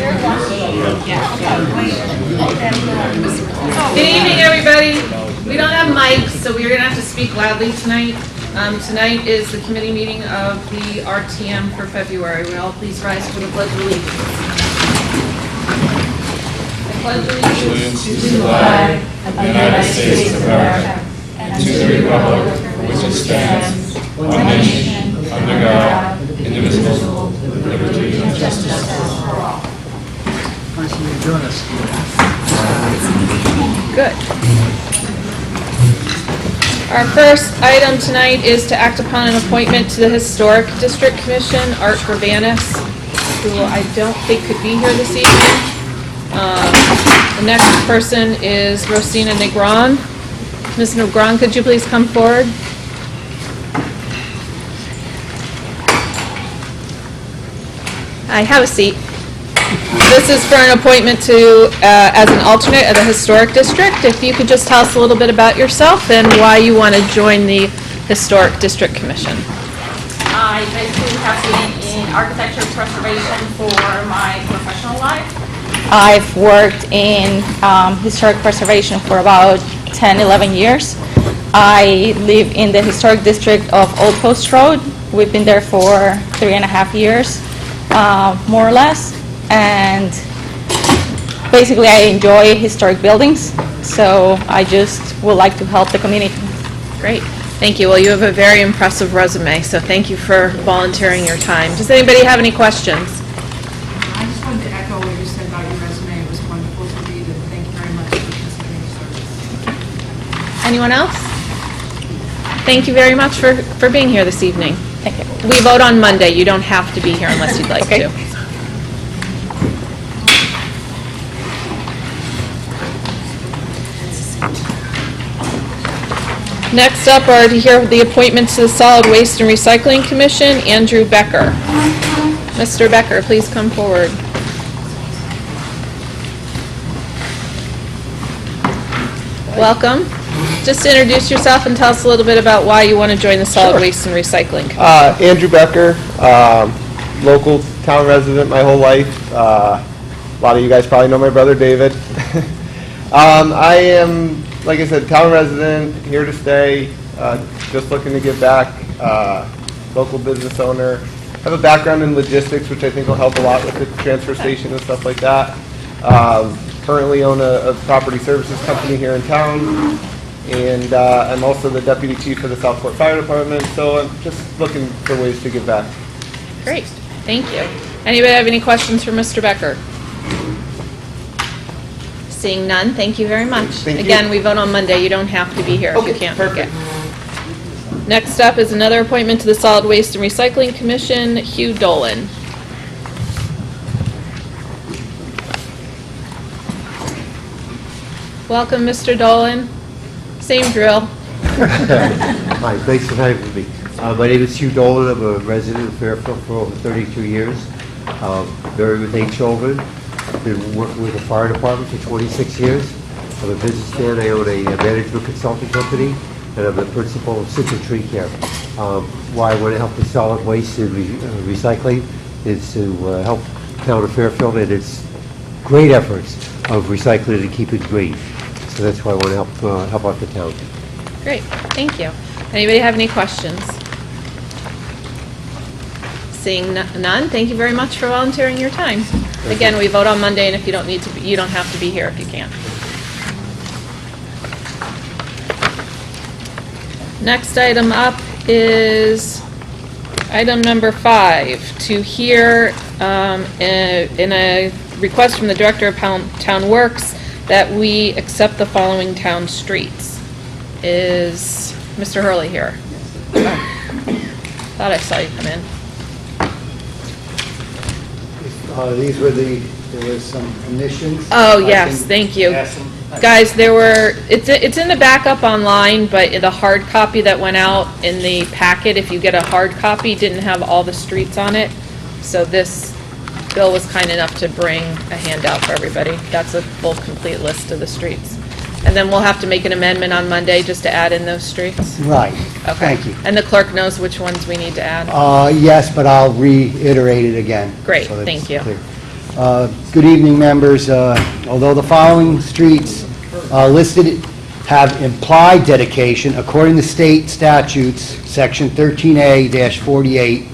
Good evening, everybody. We don't have mics, so we're going to have to speak loudly tonight. Tonight is the committee meeting of the RTM for February. Will all please rise for the Pledge of Allegiance. I pledge allegiance to the flag of the United States of America and to the republic for which it stands, one nation, under God, indivisible, with liberty and justice for all. Nice of you to join us. Good. Our first item tonight is to act upon an appointment to the Historic District Commission, Art Urbanus, who I don't think could be here this evening. The next person is Rosina Negron. Ms. Negron, could you please come forward? Hi, have a seat. This is for an appointment to, as an alternate of the Historic District. If you could just tell us a little bit about yourself and why you want to join the Historic District Commission. I basically have been in architecture preservation for my professional life. I've worked in historic preservation for about 10, 11 years. I live in the Historic District of Old Post Road. We've been there for 3.5 years, more or less. And basically I enjoy historic buildings, so I just would like to help the community. Great. Thank you. Well, you have a very impressive resume, so thank you for volunteering your time. Does anybody have any questions? I just wanted to echo what you said about your resume. It was wonderful to read, and thank you very much for considering your service. Anyone else? Thank you very much for being here this evening. Thank you. We vote on Monday. You don't have to be here unless you'd like to. Next up are to hear the appointments to the Solid Waste and Recycling Commission, Andrew Becker. Mr. Becker, please come forward. Welcome. Just introduce yourself and tell us a little bit about why you want to join the Solid Waste and Recycling Commission. Andrew Becker, local town resident my whole life. A lot of you guys probably know my brother David. I am, like I said, town resident, here to stay, just looking to give back, local business owner. I have a background in logistics, which I think will help a lot with the transfer station and stuff like that. Currently own a property services company here in town, and I'm also the deputy chief of the Southport Fire Department, so I'm just looking for ways to give back. Great. Thank you. Anybody have any questions for Mr. Becker? Seeing none, thank you very much. Thank you. Again, we vote on Monday. You don't have to be here if you can't make it. Next up is another appointment to the Solid Waste and Recycling Commission, Hugh Dolan. Welcome, Mr. Dolan. Same drill. Hi, thanks for having me. My name is Hugh Dolan. I'm a resident of Fairfield for over 32 years. Married with 8 children. Been working with the fire department for 26 years. I'm a businessman. I own a management consulting company, and I'm the principal of Citrus Tree Care. Why I want to help with solid waste and recycling is to help town of Fairfield in its great efforts of recycling and keeping green. So that's why I want to help out the town. Great, thank you. Anybody have any questions? Seeing none, thank you very much for volunteering your time. Again, we vote on Monday, and if you don't need to, you don't have to be here if you can't. Next item up is item number 5, to hear in a request from the Director of Town Works that we accept the following town streets. Is Mr. Hurley here? Thought I saw you come in. These were there was some conditions. Oh, yes, thank you. Guys, it's in the backup online, but the hard copy that went out in the packet, if you get a hard copy, didn't have all the streets on it. So this Bill was kind enough to bring a handout for everybody. That's a full, complete list of the streets. And then we'll have to make an amendment on Monday just to add in those streets? Right. Okay. Thank you. And the clerk knows which ones we need to add? Yes, but I'll reiterate it again. Great, so that thank it's you. clear. Good evening, members. Although the following streets listed have implied dedication, according to state statutes, Section 13A-48,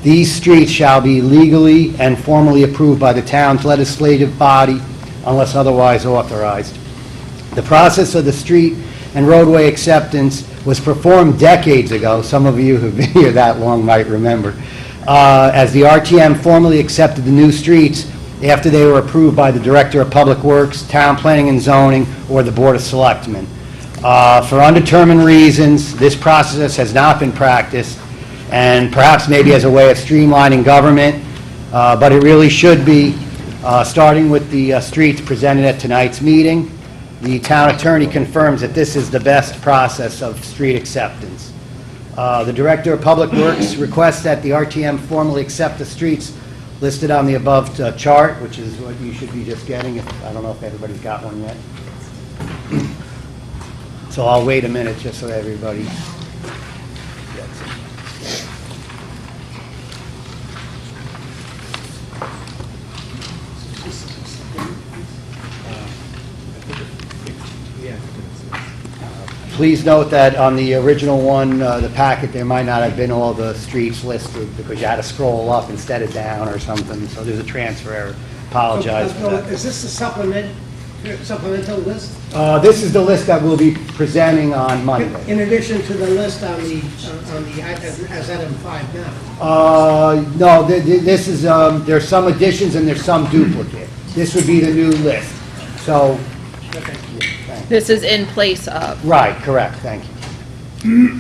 these streets shall be legally and formally approved by the town's legislative body unless otherwise authorized. The process of the street and roadway acceptance was performed decades ago. Some of you who've been here that long might remember. As the RTM formally accepted the new streets after they were approved by the Director of Public Works, Town Planning and Zoning, or the Board of Selectmen. For undetermined reasons, this process has not been practiced, and perhaps maybe as a way of streamlining government, but it really should be, starting with the streets presented at tonight's meeting. The town attorney confirms that this is the best process of street acceptance. The Director of Public Works requests that the RTM formally accept the streets listed on the above chart, which is what you should be just getting. I don't know if everybody's got one yet. So I'll wait a minute just so everybody gets it. Please note that on the original one, the packet, there might not have been all the streets listed because you had to scroll up instead of down or something, so there's a transfer error. Apologize for that. Is this a supplemental list? This is the list that we'll be presenting on Monday. In addition to the list on the as item 5 now? No, this is, there's some additions and there's some duplicate. This would be the new list, so, Okay. This is in place of. right, correct, thank you.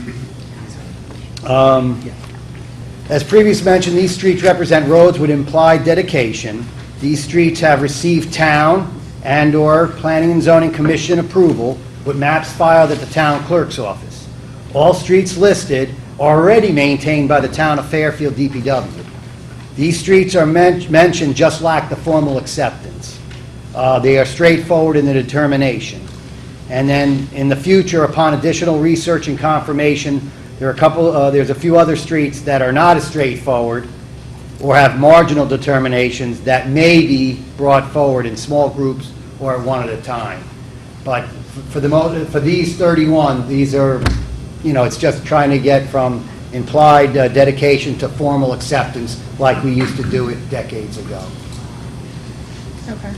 As previously mentioned, these streets represent roads with implied dedication. These streets have received town and/or Planning and Zoning Commission approval with maps filed at the town clerk's office. All streets listed are already maintained by the town of Fairfield DPW. These streets are mentioned just lack the formal acceptance. They are straightforward in the determination. And then in the future, upon additional research and confirmation, there's a few other streets that are not as straightforward or have marginal determinations that may be brought forward in small groups or one at a time. But for these 31, these are, it's just trying to get from implied dedication to formal acceptance like we used to do it decades ago. Okay.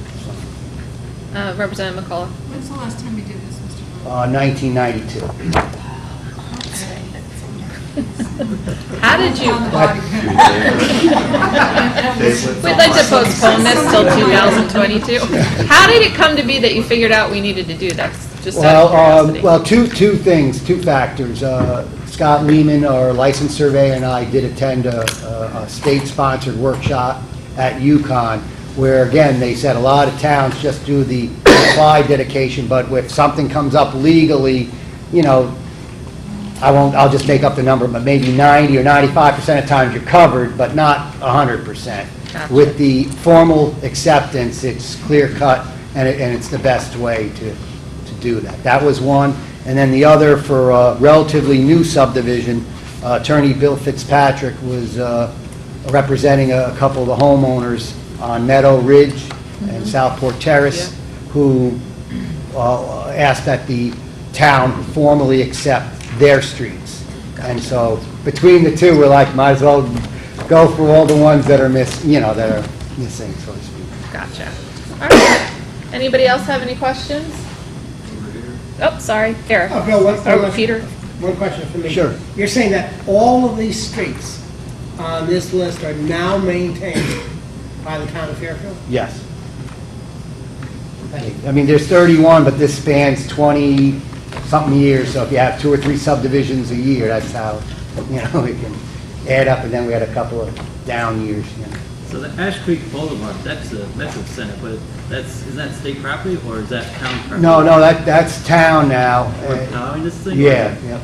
Representative McCullough. When's the last time you did this, Mr. Bowles? 1992. How did you, On the body. we'd like to postpone this till 2022. How did it come to be that you figured out we needed to do this? Just out of curiosity. Two things, two factors. Scott Lehman, our licensed surveyor, and I did attend a state-sponsored workshop at UConn, where, again, they said a lot of towns just do the implied dedication, but if something comes up legally, I'll just make up the number, but maybe 90 or 95% of times you're covered, but not 100%. Gotcha. With the formal acceptance, it's clear-cut, and it's the best way to do that. That was one. And then the other, for a relatively new subdivision, Attorney Bill Fitzpatrick was representing a couple of the homeowners on Meadow Ridge and Southport Terrace, who asked that the town formally accept their streets. And so between the two, we're like, might as well go for all the ones that are missing, so to speak. Gotcha. All right. Anybody else have any questions? Oh, sorry, Eric. Bill, Peter? one question for me. Sure. You're saying that all of these streets on this list are now maintained by the town of Fairfield? Yes. I mean, there's 31, but this spans 20-something years, so if you have 2 or 3 subdivisions a year, that's how, it can add up, and then we had a couple of down years, So the Ash Creek Boulevard, that's the Metro Center, but is that state property or is that town property? No, that's town now. We're plowing this thing? Yeah, yeah.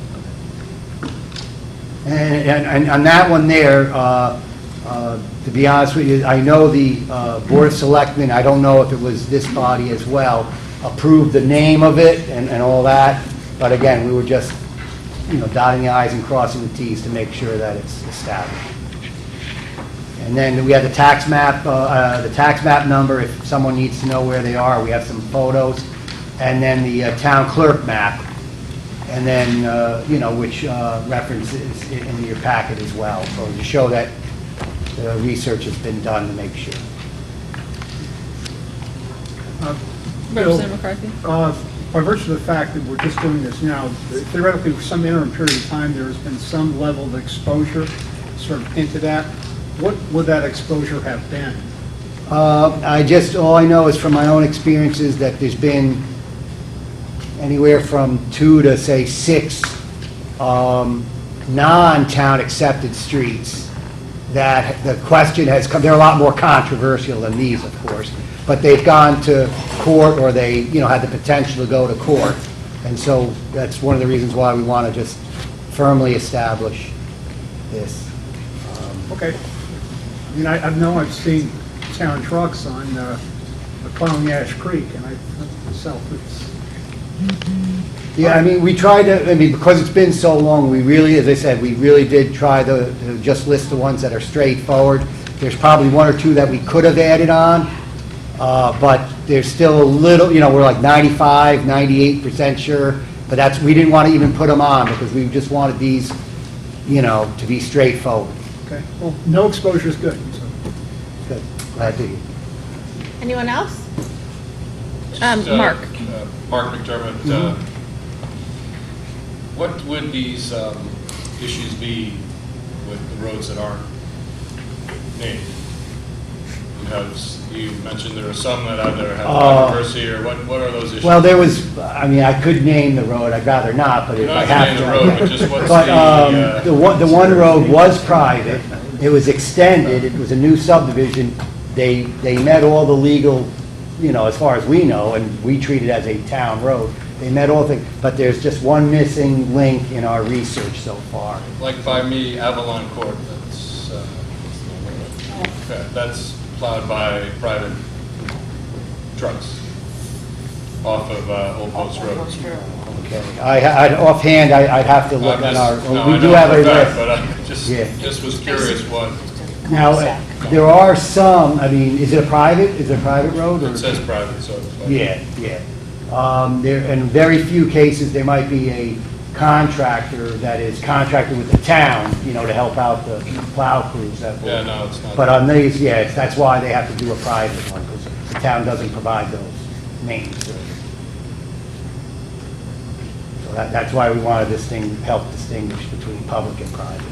And on that one there, to be honest with you, I know the Board of Selectmen, I don't know if it was this body as well, approved the name of it and all that, but again, we were just, dotting the i's and crossing the t's to make sure that it's established. And then we have the tax map number, if someone needs to know where they are, we have some photos. And then the town clerk map, and then, which references in your packet as well, so to show that research has been done to make sure. Representative McCarthy? By virtue of the fact that we're just doing this now, theoretically, for some interim period of time, there has been some level of exposure sort of into that. What would that exposure have been? All I know is from my own experiences that there's been anywhere from 2 to, say, 6 non-town accepted streets that the question has come, they're a lot more controversial than these, of course, but they've gone to court, or they, had the potential to go to court. And so that's one of the reasons why we want to just firmly establish this. Okay. I mean, I know I've seen town trucks on plowing Ash Creek, and I myself, it's... Yeah, I mean, we tried to, because it's been so long, we really, as I said, we really did try to just list the ones that are straightforward. There's probably 1 or 2 that we could have added on, but there's still a little, we're like 95, 98% sure, but we didn't want to even put them on, because we just wanted these, to be straightforward. Okay, well, no exposure is good, so. Good, glad to hear. Anyone else? Mark? Mark McDermott. What would these issues be with the roads that aren't named? You mentioned there are some that either have controversy, or what are those issues? Well, there was, I could name the road, I'd rather not, but if I have to. You don't have to name the road, but just what's the one road was private, it was extended, it was a new subdivision, they met all the legal, as far as we know, and we treat it as a town road, they met all things, but there's just one missing link in our research so far. Like by me, Avalon Court, that's plowed by private trucks off of Old Post Road. Okay, offhand, I'd have to look at we do have a list. But I just was curious what. Now, there are some, is it a private road? Or? It says private, so. Yeah. In very few cases, there might be a contractor that is contracted with the town, to help out the plow crews. Yeah, no, it's not. But on these, that's why they have to do a private one, because the town doesn't provide those names. So that's why we wanted this thing to help distinguish between public and private.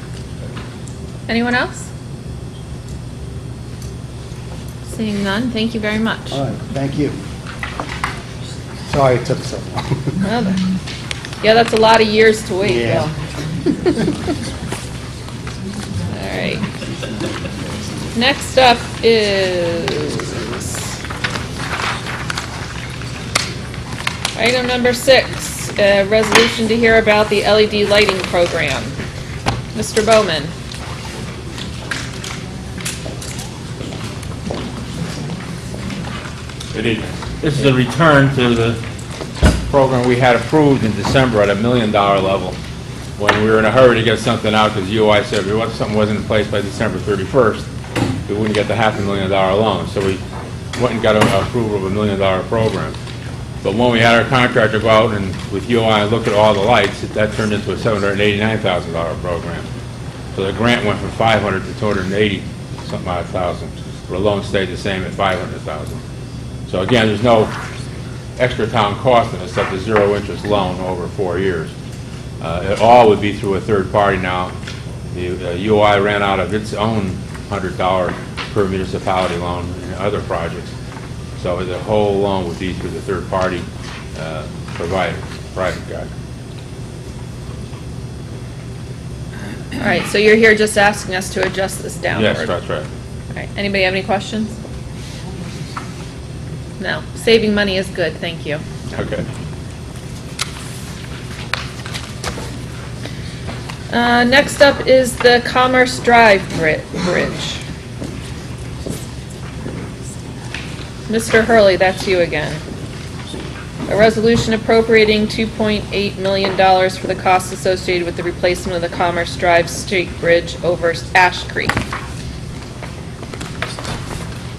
Anyone else? Seeing none, thank you very much. All right, thank you. Sorry it took so long. Yeah, that's a lot of years to wait, Yeah. Bill. All right. Next up is item number 6, a resolution to hear about the LED lighting program. Mr. Bowman. Good evening. This is a return to the program we had approved in December at $1 million level, when we were in a hurry to get something out, because UI said if something wasn't in place by December 31st, we wouldn't get the $500,000 loan. So we went and got an approval of $1 million program. But when we had our contractor go out and with UI and look at all the lights, that turned into a $789,000 program. So the grant went from 500 to 280 something odd thousand. The loan stayed the same at 500,000. So again, there's no extra town cost in it except a zero interest loan over 4 years. It all would be through a third party now. The UI ran out of its own $100 per municipality loan in other projects. So the whole loan would be through the third party provider, private guy. All right, so you're here just asking us to adjust this downward? Yes, that's right. All right, anybody have any questions? No, saving money is good, thank you. Okay. Next up is the Commerce Drive Bridge. Mr. Hurley, that's you again. A resolution appropriating $2.8 million for the costs associated with the replacement of the Commerce Drive Street Bridge over Ash Creek.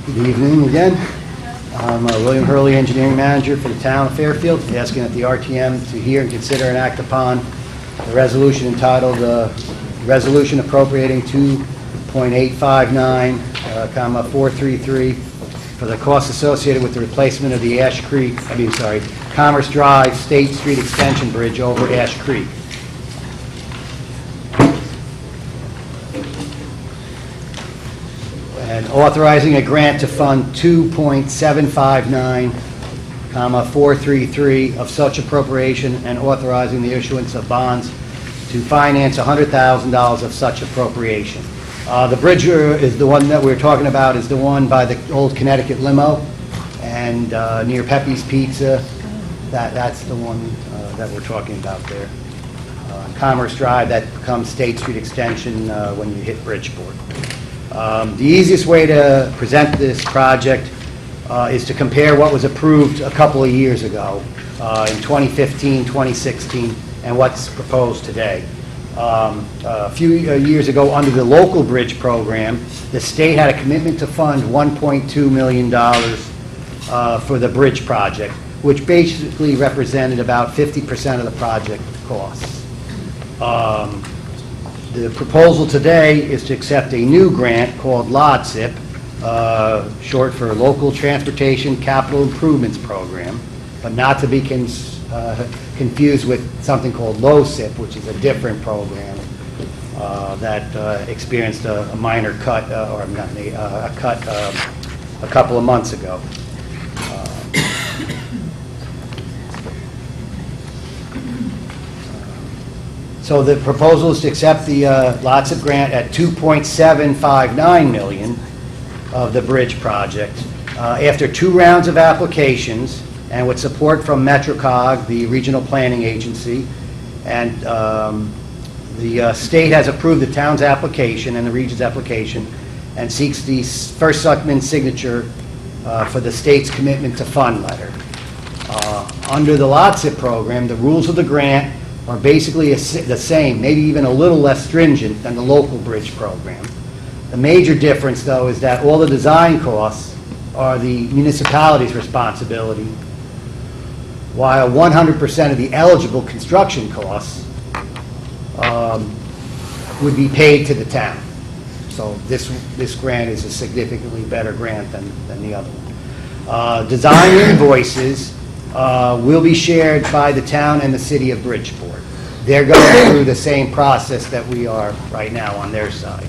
Good evening again. I'm William Hurley, Engineering Manager for the town of Fairfield, asking that the RTM to hear and consider and act upon the resolution entitled, Resolution Appropriating 2.859, comma, 433 for the costs associated with the replacement of the Commerce Drive State Street Extension Bridge over Ash Creek. And authorizing a grant to fund 2.759, comma, 433 of such appropriation and authorizing the issuance of bonds to finance $100,000 of such appropriation. The bridge is the one that we're talking about, is the one by the old Connecticut limo and near Pepe's Pizza. That's the one that we're talking about there. Commerce Drive, that becomes State Street Extension when you hit Bridgeport. The easiest way to present this project is to compare what was approved a couple of years ago, in 2015, 2016, and what's proposed today. A few years ago, under the local bridge program, the state had a commitment to fund $1.2 million for the bridge project, which basically represented about 50% of the project costs. The proposal today is to accept a new grant called LOTSIP, short for Local Transportation Capital Improvements Program, but not to be confused with something called LOSIP, which is a different program that experienced a minor cut, or not a cut, a couple of months ago. So the proposal is to accept the LOTSIP grant at $2.759 million of the bridge project. After 2 rounds of applications, and with support from MetroCog, the regional planning agency, and the state has approved the town's application and the region's application, and seeks the first selectman's signature for the state's commitment to fund letter. Under the LOTSIP program, the rules of the grant are basically the same, maybe even a little less stringent than the local bridge program. The major difference, though, is that all the design costs are the municipality's responsibility, while 100% of the eligible construction costs would be paid to the town. So this grant is a significantly better grant than the other one. Design invoices will be shared by the town and the city of Bridgeport. They're going through the same process that we are right now on their side.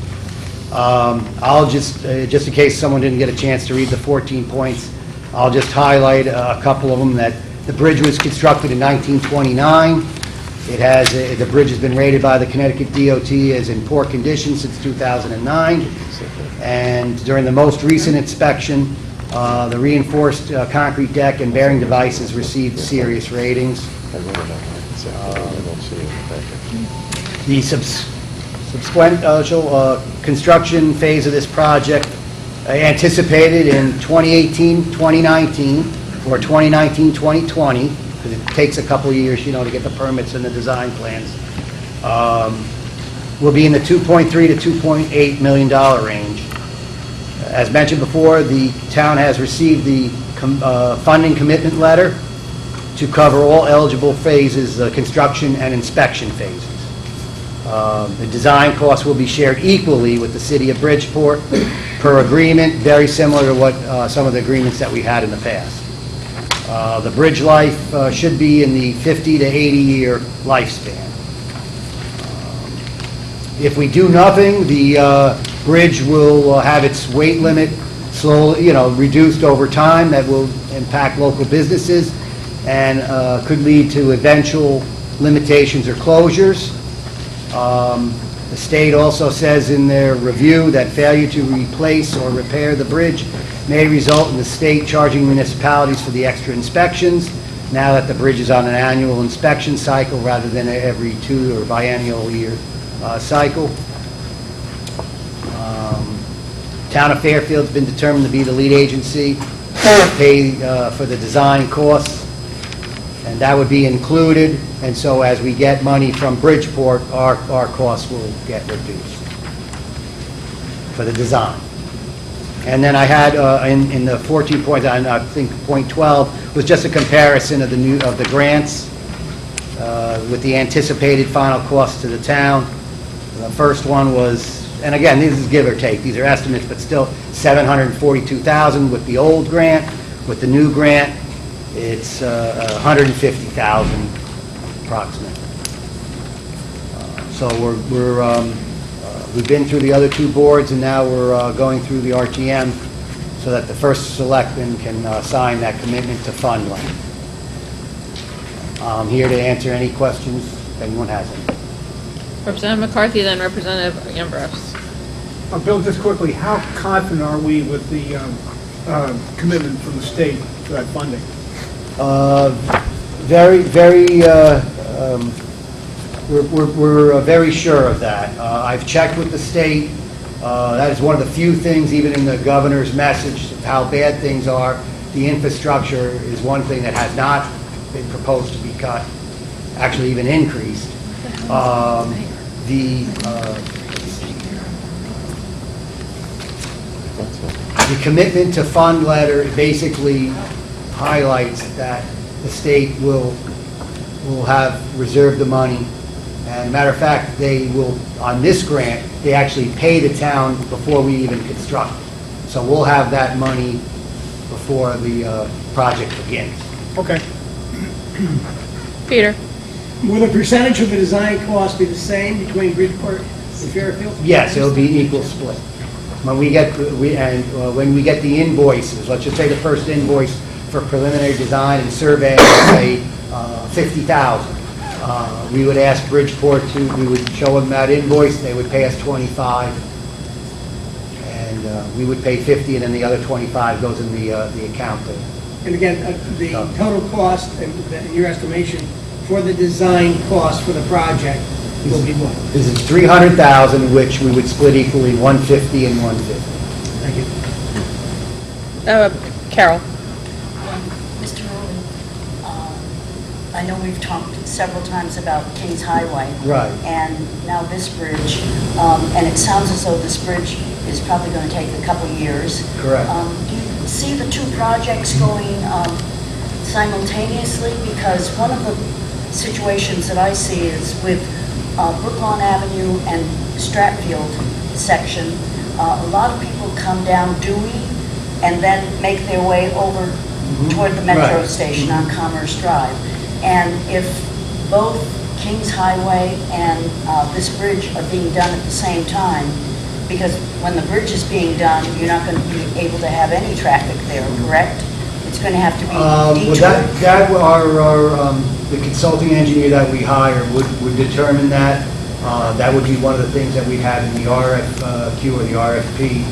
I'll just in case someone didn't get a chance to read the 14 points, I'll just highlight a couple of them. That the bridge was constructed in 1929. It has, the bridge has been rated by the Connecticut DOT as in poor condition since 2009. And during the most recent inspection, the reinforced concrete deck and bearing devices received serious ratings. The subsequent construction phase of this project anticipated in 2018, 2019, or 2019, 2020, because it takes a couple of years, to get the permits and the design plans, will be in the $2.3 to $2.8 million range. As mentioned before, the town has received the funding commitment letter to cover all eligible phases, construction and inspection phases. The design costs will be shared equally with the city of Bridgeport per agreement, very similar to what some of the agreements that we had in the past. The bridge life should be in the 50 to 80-year lifespan. If we do nothing, the bridge will have its weight limit slowly, reduced over time. That will impact local businesses and could lead to eventual limitations or closures. The state also says in their review that failure to replace or repair the bridge may result in the state charging municipalities for the extra inspections, now that the bridge is on an annual inspection cycle rather than every 2 or biennial year cycle. Town of Fairfield's been determined to be the lead agency to pay for the design costs, and that would be included. And so as we get money from Bridgeport, our costs will get reduced for the design. And then I had, in the 14 points, I think point 12 was just a comparison of the grants with the anticipated final cost to the town. The first one was, and again, this is give or take, these are estimates, but still $742,000 with the old grant. With the new grant, it's $150,000 approximately. So we've been through the other two boards, and now we're going through the RTM so that the first selectman can sign that commitment to fund land. I'm here to answer any questions if anyone has any. Representative McCarthy, then Representative Ambrose. Bill, just quickly, how confident are we with the commitment from the state for that funding? Very, we're very sure of that. I've checked with the state. That is one of the few things, even in the governor's message, of how bad things are. The infrastructure is one thing that has not been proposed to be cut, actually even increased. The commitment to fund letter basically highlights that the state will have reserved the money. And matter of fact, they will, on this grant, they actually pay the town before we even construct. So we'll have that money before the project begins. Okay. Peter? Will the percentage of the design cost be the same between Bridgeport and Fairfield? Yes, it'll be an equal split. When we get the invoices, let's just say the first invoice for preliminary design and survey, say $50,000. We would ask Bridgeport we would show them that invoice, they would pay us $25, and we would pay $50, and then the other $25 goes in the account. And again, the total cost, in your estimation, for the design cost for the project will be what? This is $300,000, which we would split equally, $150 and $150. Thank you. Carol? Mr. Rowley, I know we've talked several times about Kings Highway. Right. And now this bridge, and it sounds as though this bridge is probably going to take a couple years. Correct. Do you see the two projects going simultaneously? Because one of the situations that I see is with Brooklawn Avenue and Stratfield section, a lot of people come down Dewey and then make their way over toward the metro Right. station on Commerce Drive. And if both Kings Highway and this bridge are being done at the same time, because when the bridge is being done, you're not going to be able to have any traffic there, correct? It's going to have to be Well, detoured. the consulting engineer that we hire would determine that. That would be one of the things that we'd have in the RFQ or the RFP,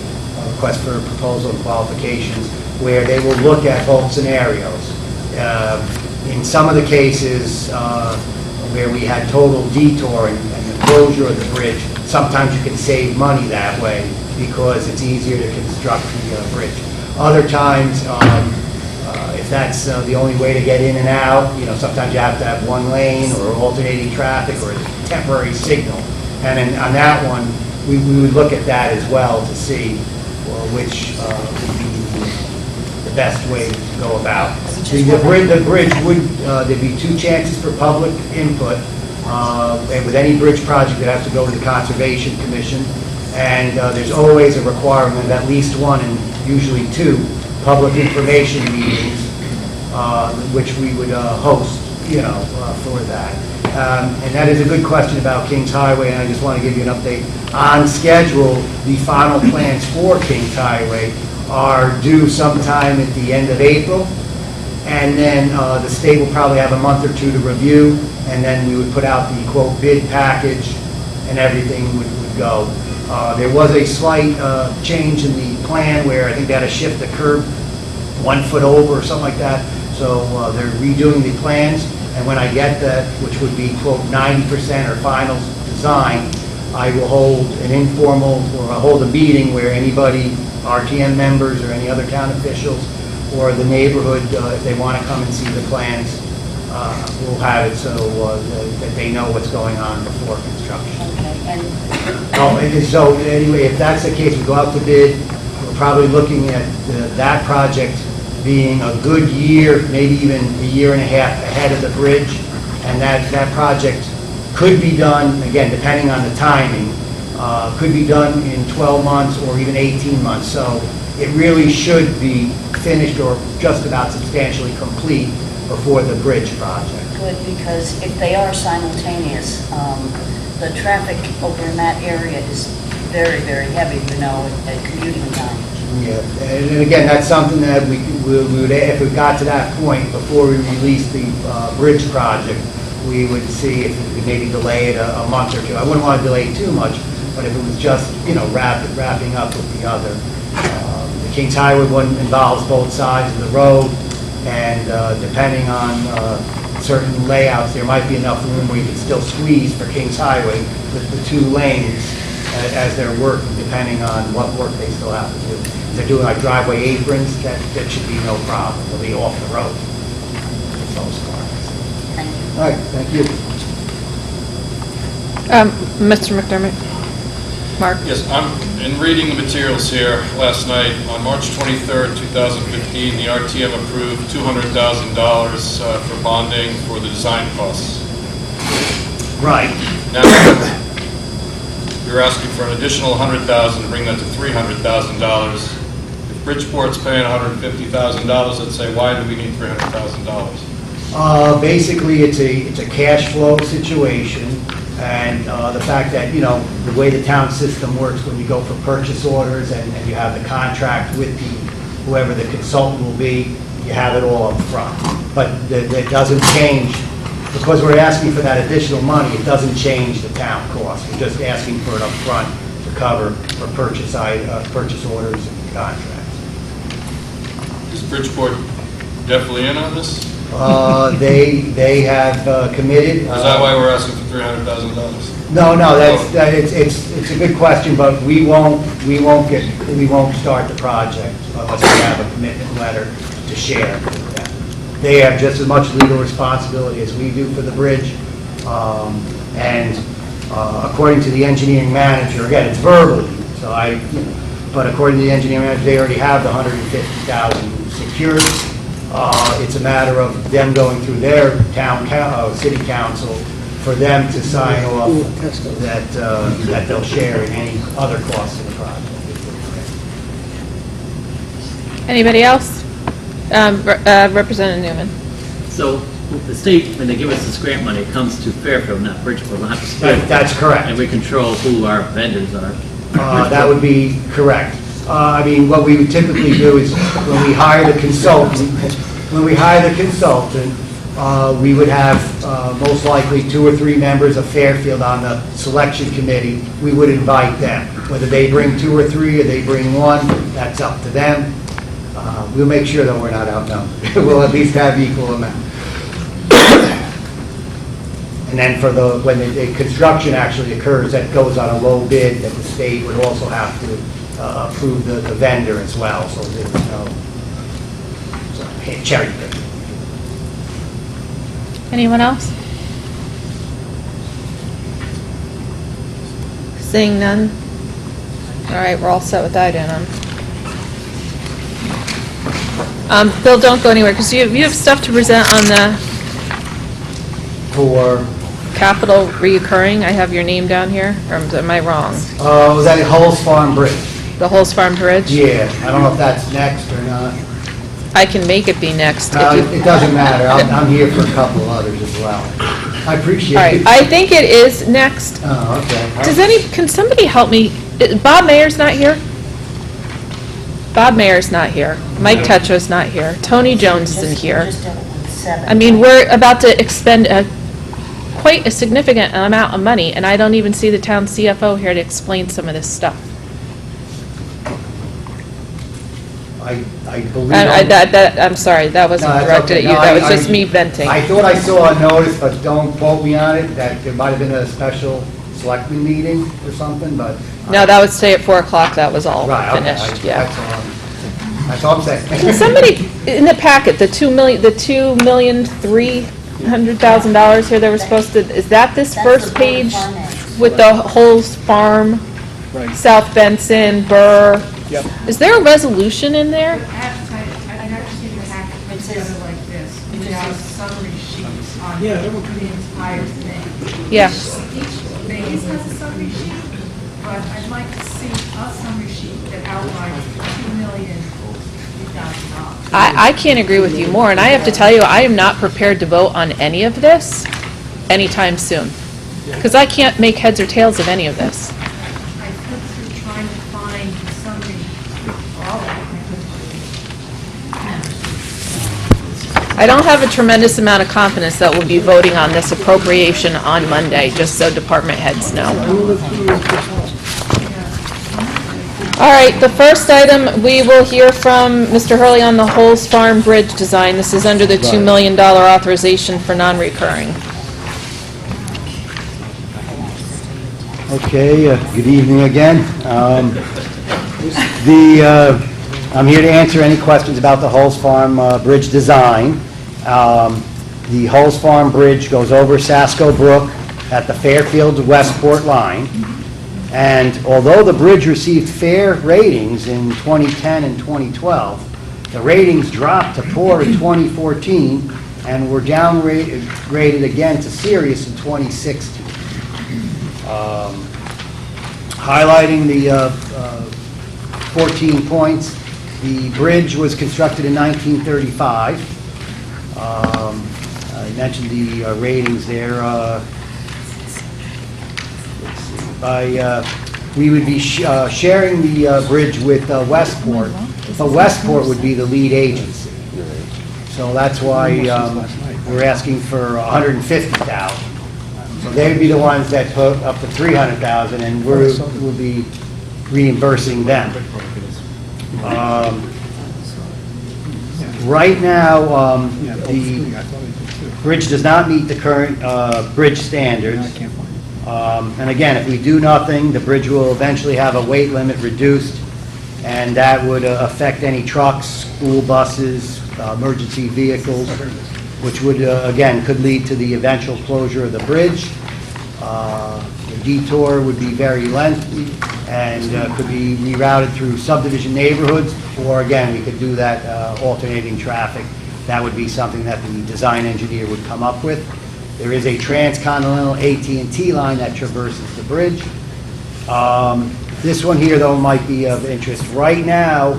request for proposal and qualifications, where they will look at both scenarios. In some of the cases where we had total detour and the closure of the bridge, sometimes you can save money that way because it's easier to construct the bridge. Other times, if that's the only way to get in and out, sometimes you have to have one lane or alternating traffic or a temporary signal. And on that one, we would look at that as well to see which would be the best way to go about. The bridge would, there'd be two chances for public input. And with any bridge project, it has to go to the Conservation Commission. And there's always a requirement of at least one and usually two public information meetings, which we would host, for that. And that is a good question about Kings Highway, and I just want to give you an update. On schedule, the final plans for Kings Highway are due sometime at the end of April, and then the state will probably have a month or two to review, and then we would put out the quote bid package, and everything would go. There was a slight change in the plan where I think they had to shift the curb 1 foot over or something like that. So they're redoing the plans, and when I get that, which would be quote 90% or final design, I will hold an informal, or I'll hold a meeting where anybody, RTM members or any other town officials, or the neighborhood, if they want to come and see the plans, we'll have it so that they know what's going on before construction. Okay, and So anyway, if that's the case, we go out to bid, we'll we're probably looking at that project being a good year, maybe even a year and a half ahead of the bridge. And that project could be done, again, depending on the timing, could be done in 12 months or even 18 months. So it really should be finished or just about substantially complete before the bridge project. Good, because if they are simultaneous, the traffic over in that area is very, very heavy, at commuting time. Yeah, and again, that's something that we would, if we got to that point, before we release the bridge project, we would see if we could maybe delay it a month or two. I wouldn't want to delay it too much, but if it was just, wrapping up with the other. The Kings Highway one involves both sides of the road, and depending on certain layouts, there might be enough room where you can still squeeze for Kings Highway with the 2 lanes as they're working, depending on what work they still have to do. If they're doing like driveway aprons, that should be no problem. They'll be off the road. For the most part. Thank you. All right, thank you. Mr. McDermott? Mark? Yes, in reading the materials here last night, on March 23rd, 2015, the RTM approved $200,000 for bonding for the design costs. Right. Now, you're asking for an additional $100,000 to bring that to $300,000. If Bridgeport's paying $150,000, let's say, why do we need $300,000? Basically, it's a cash flow situation, and the fact that, the way the town system works, when you go for purchase orders and you have the contract with whoever the consultant will be, you have it all up front. But it doesn't change, because we're asking for that additional money, it doesn't change the town cost. We're just asking for it up front to cover for purchase orders and contracts. Is Bridgeport definitely in on this? They have committed. Is that why we're asking for $300,000? No, it's a good question, but we won't start the project unless we have a commitment letter to share with them. They have just as much legal responsibility as we do for the bridge, and according to the engineering manager, again, it's verbally, but according to the engineering manager, they already have the $150,000 secured. It's a matter of them going through their city council for them to sign off that they'll share in any other costs of the project. Anybody else? Representative Newman? So the state, when they give us this grant money, it comes to Fairfield, not Bridgeport, not the state. That's correct. And we control who our vendors are. That would be correct. What we would typically do is when we hire the consultant, we would have most likely 2 or 3 members of Fairfield on the selection committee. We would invite them. Whether they bring 2 or 3 or they bring 1, that's up to them. We'll make sure that we're not outnumbered. We'll at least have equal amount. And then when the construction actually occurs, that goes on a low bid, that the state would also have to approve the vendor as well, so there's no cherry picking. Anyone else? Seeing none? All right, we're all set with that item. Bill, don't go anywhere, because you have stuff to present on the For, capital reoccurring. I have your name down here, or am I wrong? was that Hulls Farm Bridge? The Holmes Farm Bridge? Yeah, I don't know if that's next or not. I can make it be next. if you- It doesn't matter, I'm here for a couple of others as well. I All appreciate right, it. I think it is next. Oh, okay. Can somebody help me? Bob Mayer's not here? Bob Mayer's not here. Mike Tetra's not here. Tony Jones isn't here. Just did it with 7. We're about to expend quite a significant amount of money, and I don't even see the town CFO here to explain some of this stuff. I believe. I'm sorry, that wasn't No, that's directed at okay. you. No, That was I- just me venting. I thought I saw a notice, but don't quote me on it, that there might have been a special selectmen meeting or something, but. No, that was today at 4 o'clock. That was all Right, okay. finished, yeah. That's all I'm saying. Can somebody, in the packet, the $2,300,000 here, they were supposed to, is that this That's first the Golden page Farm Act. with the Holes Farm, South Benson, Burr, Is there a resolution in there? I'd have to see the packet put together like this, without summary sheets on the entire thing. Yeah. Each phase has a summary sheet, but I'd like to see a summary sheet that outlines $2,050,000. I can't agree with you more, and I have to tell you, I am not prepared to vote on any of this anytime soon. Because I can't make heads or tails of any of this. I put through trying to find the summary for all of it. I don't have a tremendous amount of confidence that we'll be voting on this appropriation on Monday, just so department heads know. All right, the first item, we will hear from Mr. Hurley on the Holes Farm Bridge design. This is under the $2 million authorization for non-recurring. Okay, good evening again. I'm here to answer any questions about the Hulls Farm Bridge design. The Hulls Farm Bridge goes over Sasko Brook at the Fairfield-Westport line. And although the bridge received fair ratings in 2010 and 2012, the ratings dropped to poor in 2014 and were downgraded again to serious in 2016. Highlighting the 14 points, the bridge was constructed in 1935. I mentioned the ratings there. We would be sharing the bridge with Westport, but Westport would be the lead agency. So that's why we're asking for $150,000. So they'd be the ones that put up to $300,000, and we'll be reimbursing them. Right now, the bridge does not meet the current bridge standards. And again, if we do nothing, the bridge will eventually have a weight limit reduced, and that would affect any trucks, school buses, emergency vehicles, which would, again, could lead to the eventual closure of the bridge. The detour would be very lengthy and could be rerouted through subdivision neighborhoods, or again, we could do that alternating traffic. That would be something that the design engineer would come up with. There is a transcontinental AT&T line that traverses the bridge. This one here, though, might be of interest. Right now,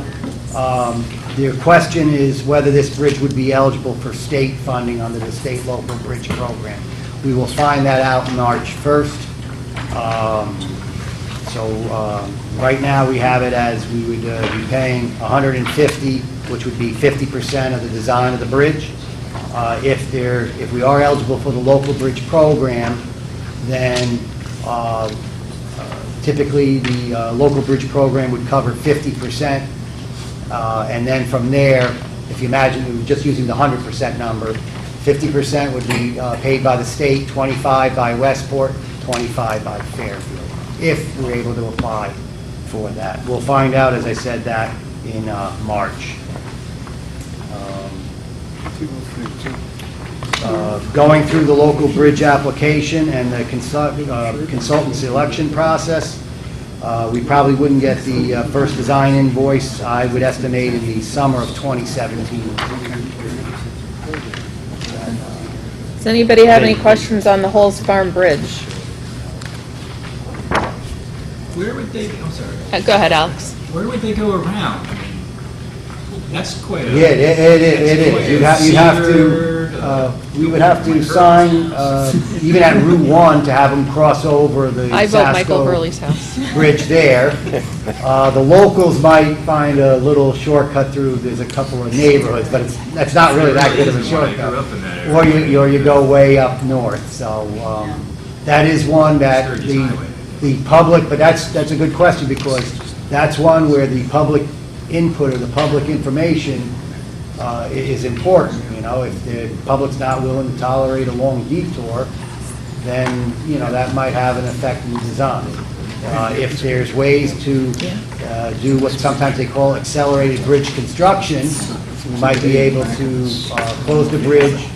the question is whether this bridge would be eligible for state funding under the state local bridge program. We will find that out March 1st. Right now, we have it as we would be paying $150,000, which would be 50% of the design of the bridge. If we are eligible for the local bridge program, then typically the local bridge program would cover 50%. And then from there, if you imagine we were just using the 100% number, 50% would be paid by the state, 25% by Westport, 25% by Fairfield, if we're able to apply for that. We'll find out, as I said, that in March. Going through the local bridge application and the consultant selection process, we probably wouldn't get the first design invoice, I would estimate, in the summer of 2017. Does anybody have any questions on the Holes Farm Bridge? Where would they, I'm sorry, Go ahead, Alex. where would they go around? I mean, that's quite a... Yeah, it is. You'd have to, we would have to sign, even at Route 1, to have them cross over the I vote Michael Sasko Hurley's house. Bridge there. The locals might find a little shortcut through, there's a couple of neighborhoods, but that's not really that good of a shortcut. Or you go way up north, so that is one that the public, but that's a good question, because that's one where the public input or the public information is important. You know, if the public's not willing to tolerate a long detour, then, you know, that might have an effect in the design. If there's ways to do what sometimes they call accelerated bridge construction, we might be able to close the bridge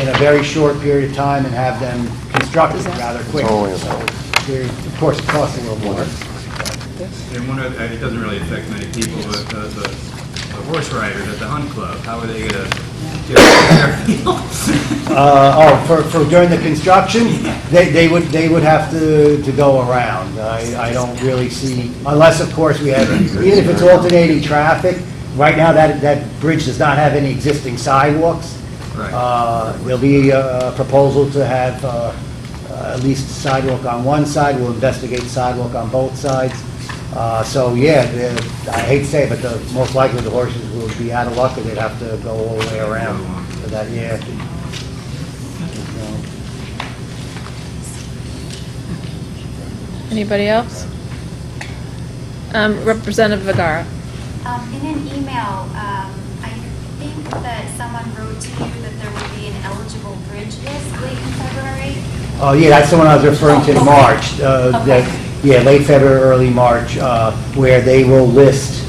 in a very short period of time and have them constructed rather quickly. So, of course, it costs a little more. And one of, it doesn't really affect many people, but the horse riders at the hunt club, how are they gonna get out there? For during the construction, they would have to go around. I don't really see, unless, of course, we have, even if it's alternating traffic, right now, that bridge does not have any existing sidewalks. Right. There'll be a proposal to have at least sidewalk on one side. We'll investigate sidewalk on both sides. So, yeah, I hate to say it, but most likely the horses will be out of luck and they'd have to go all the way around for that, yeah. Anybody else? Representative Vergara. In an email, I think that someone wrote to you that there would be an eligible bridge list late in February. Oh, yeah, that's the one I was referring to in March. Yeah, late February, early March, where they will list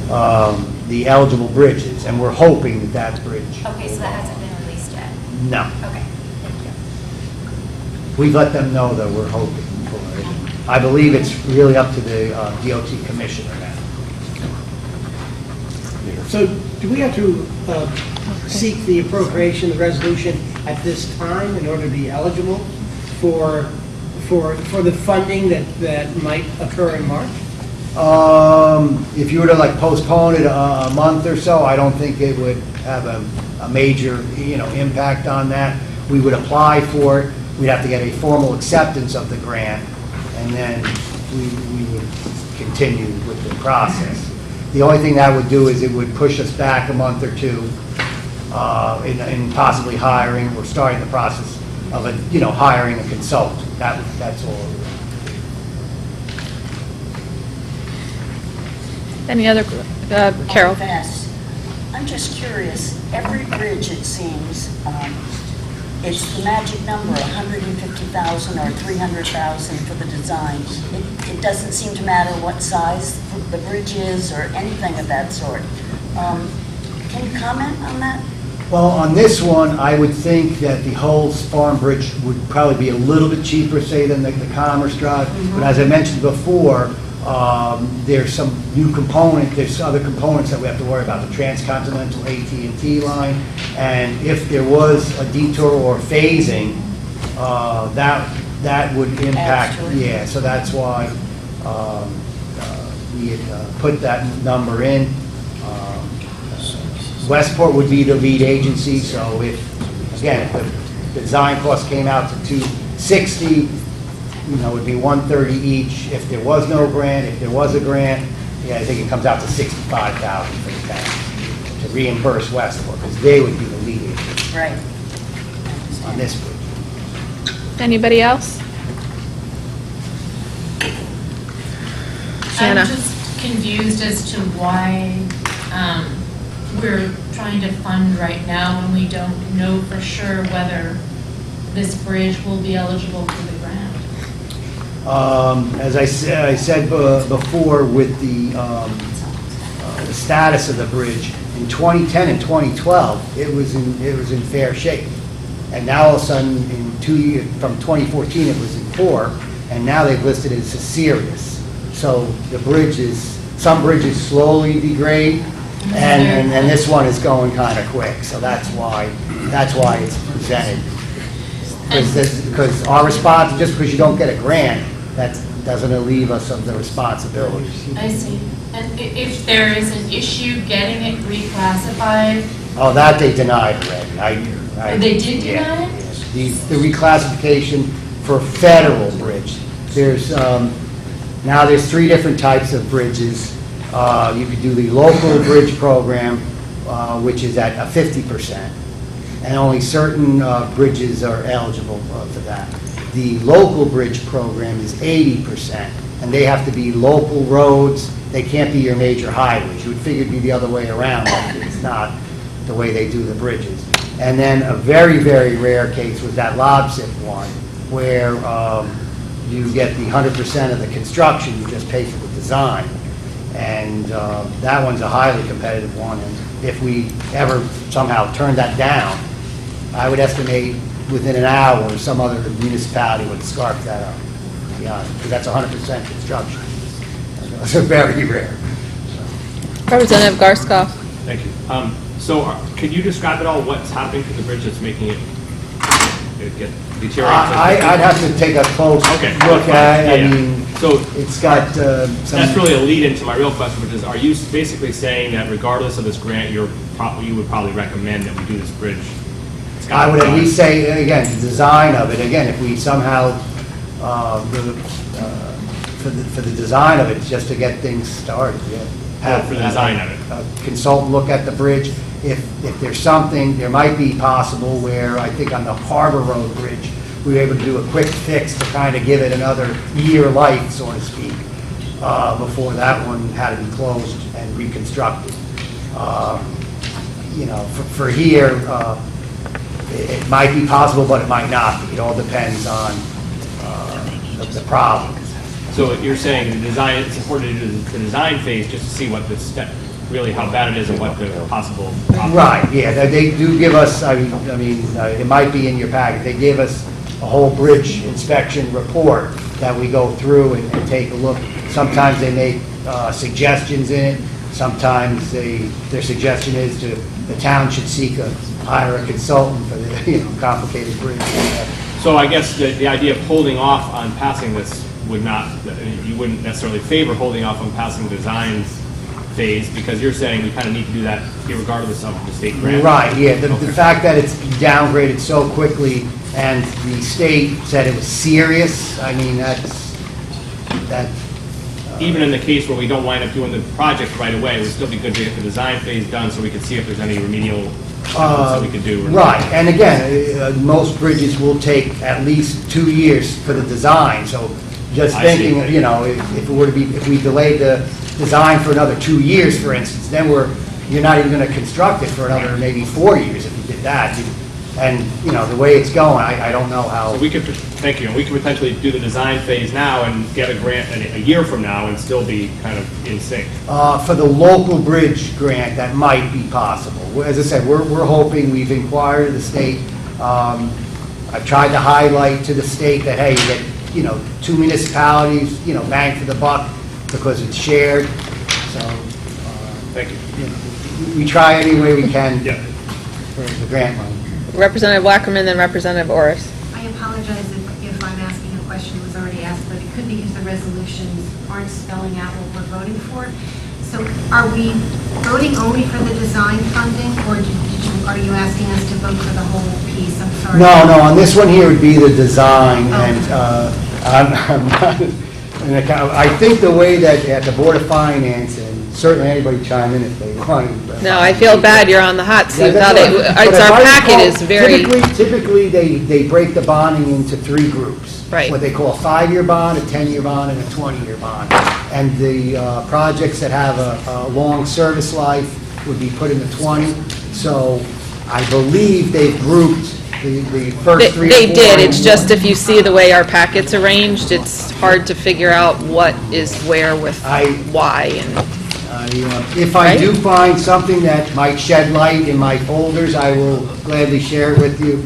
the eligible bridges, and we're hoping that that bridge. Okay, so that hasn't been released yet? No. Okay, thank you. We've let them know that we're hoping for it. I believe it's really up to the DOT commissioner now. So do we have to seek the appropriation, the resolution at this time in order to be eligible for the funding that might occur in March? If you were to like postpone it a month or so, I don't think it would have a major, impact on that. We would apply for it. We'd have to get a formal acceptance of the grant, and then we would continue with the process. The only thing that would do is it would push us back a month or two in possibly hiring or starting the process of hiring a consultant. That's all. Any other, Carol? Fast. I'm just curious, every bridge, it seems, it's the magic number, 150,000 or 300,000 for the design. It doesn't seem to matter what size the bridge is or anything of that sort. Can you comment on that? Well, on this one, I would think that the Hulls Farm Bridge would probably be a little bit cheaper, say, than the Commerce Drive. But as I mentioned before, there's some new component, there's other components that we have to worry about, the transcontinental AT&T line, and if there was a detour or phasing, that would impact, yeah, so that's why we had put that number in. Westport would be the lead agency, so if the design cost came out to $260, it would be $130 each. If there was no grant, if there was a grant, I think it comes out to $65,000 for the town to reimburse Westport, because they would be the lead agency. Right. On this bridge. Anybody else? Shanna. I'm just confused as to why we're trying to fund right now when we don't know for sure whether this bridge will be eligible for the grant. As I said before, with the status of the bridge, in 2010 and 2012, it was in fair shape. And now all of a sudden, in 2 years, from 2014, it was in poor, and now they've listed it as a serious. So the some bridges slowly degrade, and this one is going kind of quick. So that's why it's presented. Because our response, just because you don't get a grant, that doesn't relieve us of the responsibility. I see. And if there is an issue getting it reclassified? Oh, that they denied already. They did deny it? Yes. The reclassification for federal bridge. There's three different types of bridges. You could do the local bridge program, which is at 50%, and only certain bridges are eligible for that. The local bridge program is 80%, and they have to be local roads. They can't be your major highways. You would figure it'd be the other way around, but it's not the way they do the bridges. And then a very, very rare case was that LOBSIP one, where you get the 100% of the construction, you just pay for the design. And that one's a highly competitive one, and if we ever somehow turn that down, I would estimate within an hour some other municipality would scarf that up, to be honest, because that's 100% construction. Those are very rare. Representative Garskoff. Thank you. So can you describe at all what's happening to the bridge that's making it get deteriorated? I'd have to take a close Okay, look that's fine. at it. I Yeah, yeah. mean, So it's got some... that's really a lead into my real question, which is, are you basically saying that regardless of this grant, you would probably recommend that we do this bridge? It's I got would at to be least say, again, the design of it, again, if we somehow, for the design of it, just to get things started, yeah. For the design of it. A consultant look at the bridge. If there's something, there might be possible where, I think on the Harbor Road Bridge, we were able to do a quick fix to kind of give it another year life, so to speak, before that one had to be closed and reconstructed. You know, for here, it might be possible, but it might not be. It all depends on the problem. So you're saying the design, it's important to do the design phase just to see what the step, really how bad it is and what the possible. Right, yeah, they do give us, I mean, it might be in your packet, they give us a whole bridge inspection report that we go through and take a look. Sometimes they make suggestions in it, sometimes their suggestion is the town should hire a consultant for the, complicated bridge. So I guess the idea of holding off on passing this would not, you wouldn't necessarily favor holding off on passing the design phase, because you're saying we kind of need to do that regardless of the state grant. Right, yeah, the fact that it's downgraded so quickly and the state said it was serious, I mean, that. Even in the case where we don't wind up doing the project right away, it would still be good to get the design phase done so we can see if there's any remedial that we could do. Right, and again, most bridges will take at least 2 years for the design, so just I see. thinking, if it were to be, if we delayed the design for another 2 years, for instance, then you're not even gonna construct it for another maybe 4 years if you did that. And, the way it's going, I don't know how. So we could, thank you, and we could potentially do the design phase now and get a grant a year from now and still be kind of in sync. For the local bridge grant, that might be possible. As I said, we're hoping, we've inquired of the state. I've tried to highlight to the state that, hey, you get, 2 municipalities, bang for the buck because it's shared. So, Thank you. We try any way we can Yeah. for the grant money. Representative Wackerman, then Representative Orris. I apologize if I'm asking a question that was already asked, but it could be because the resolutions aren't spelling out what we're voting for. So are we voting only for the design funding, or are you asking us to vote for the whole piece? I'm sorry. No, on this one here would be the design, and I'm not an account. I think the way that at the Board of Finance, and certainly anybody chime in if they want. No, I feel bad you're on the hot seat. Yeah, that's right. But It's if our I packet recall, is very, Typically, they break the bonding into 3 groups. Right. What they call a 5-year bond, a 10-year bond, and a 20-year bond. And the projects that have a long service life would be put in the 20. So I believe they've grouped the first 3 or 4. they did, in it's just one. if you see the way our packet's arranged, it's hard to figure out what is where with why and. If I do find something that might shed light in my folders, I will gladly share it with you.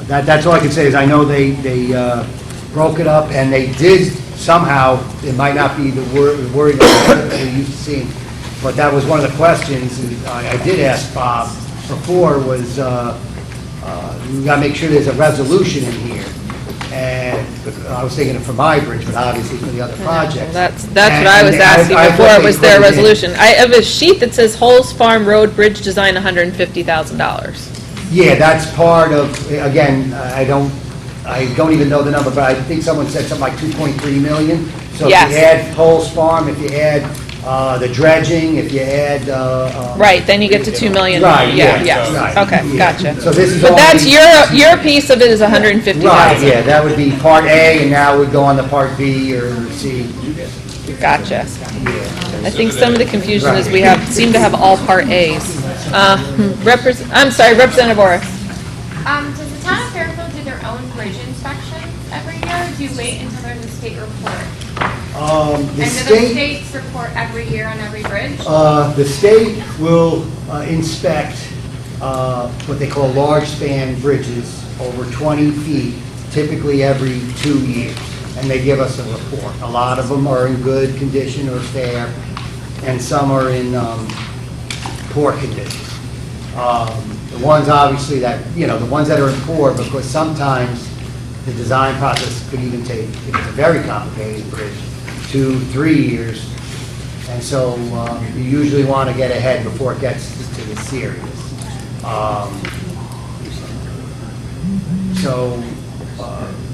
That's all I can say, is I know they broke it up, and they did somehow, it might not be the wording that we're used to seeing, but that was one of the questions I did ask Bob before, was we got to make sure there's a resolution in here. And I was thinking it for my bridge, but obviously for the other projects. That's what I was asking before, was there a resolution? I have a sheet that says Holes Farm Road Bridge Design, $150,000. Yeah, that's part of, again, I don't even know the number, but I think someone said something like 2.3 million. So if Yes. you add Holes Farm, if you add the dredging, if you add... Right, then you get to 2 million. Right, yeah, yes. right, Okay, yeah. gotcha. So this is But all that's these- your piece of it is 150,000. Right, yeah, that would be Part A, and now we'd go on to Part B or C. Gotcha. I think some of the confusion is we seem to have all Part As. I'm sorry, Representative Orris. Does the town of Fairfield do their own bridge inspections every year, or do you wait until there's a state report? The And do the state... states report every year on every bridge? The state will inspect what they call large span bridges over 20 feet, typically every 2 years. and they give us a report. A lot of them are in good condition or fair, and some are in poor condition. The ones obviously that, the ones that are in poor, because sometimes the design process could even take, if it's a very complicated bridge, 2-3 years. And so you usually want to get ahead before it gets to the serious. So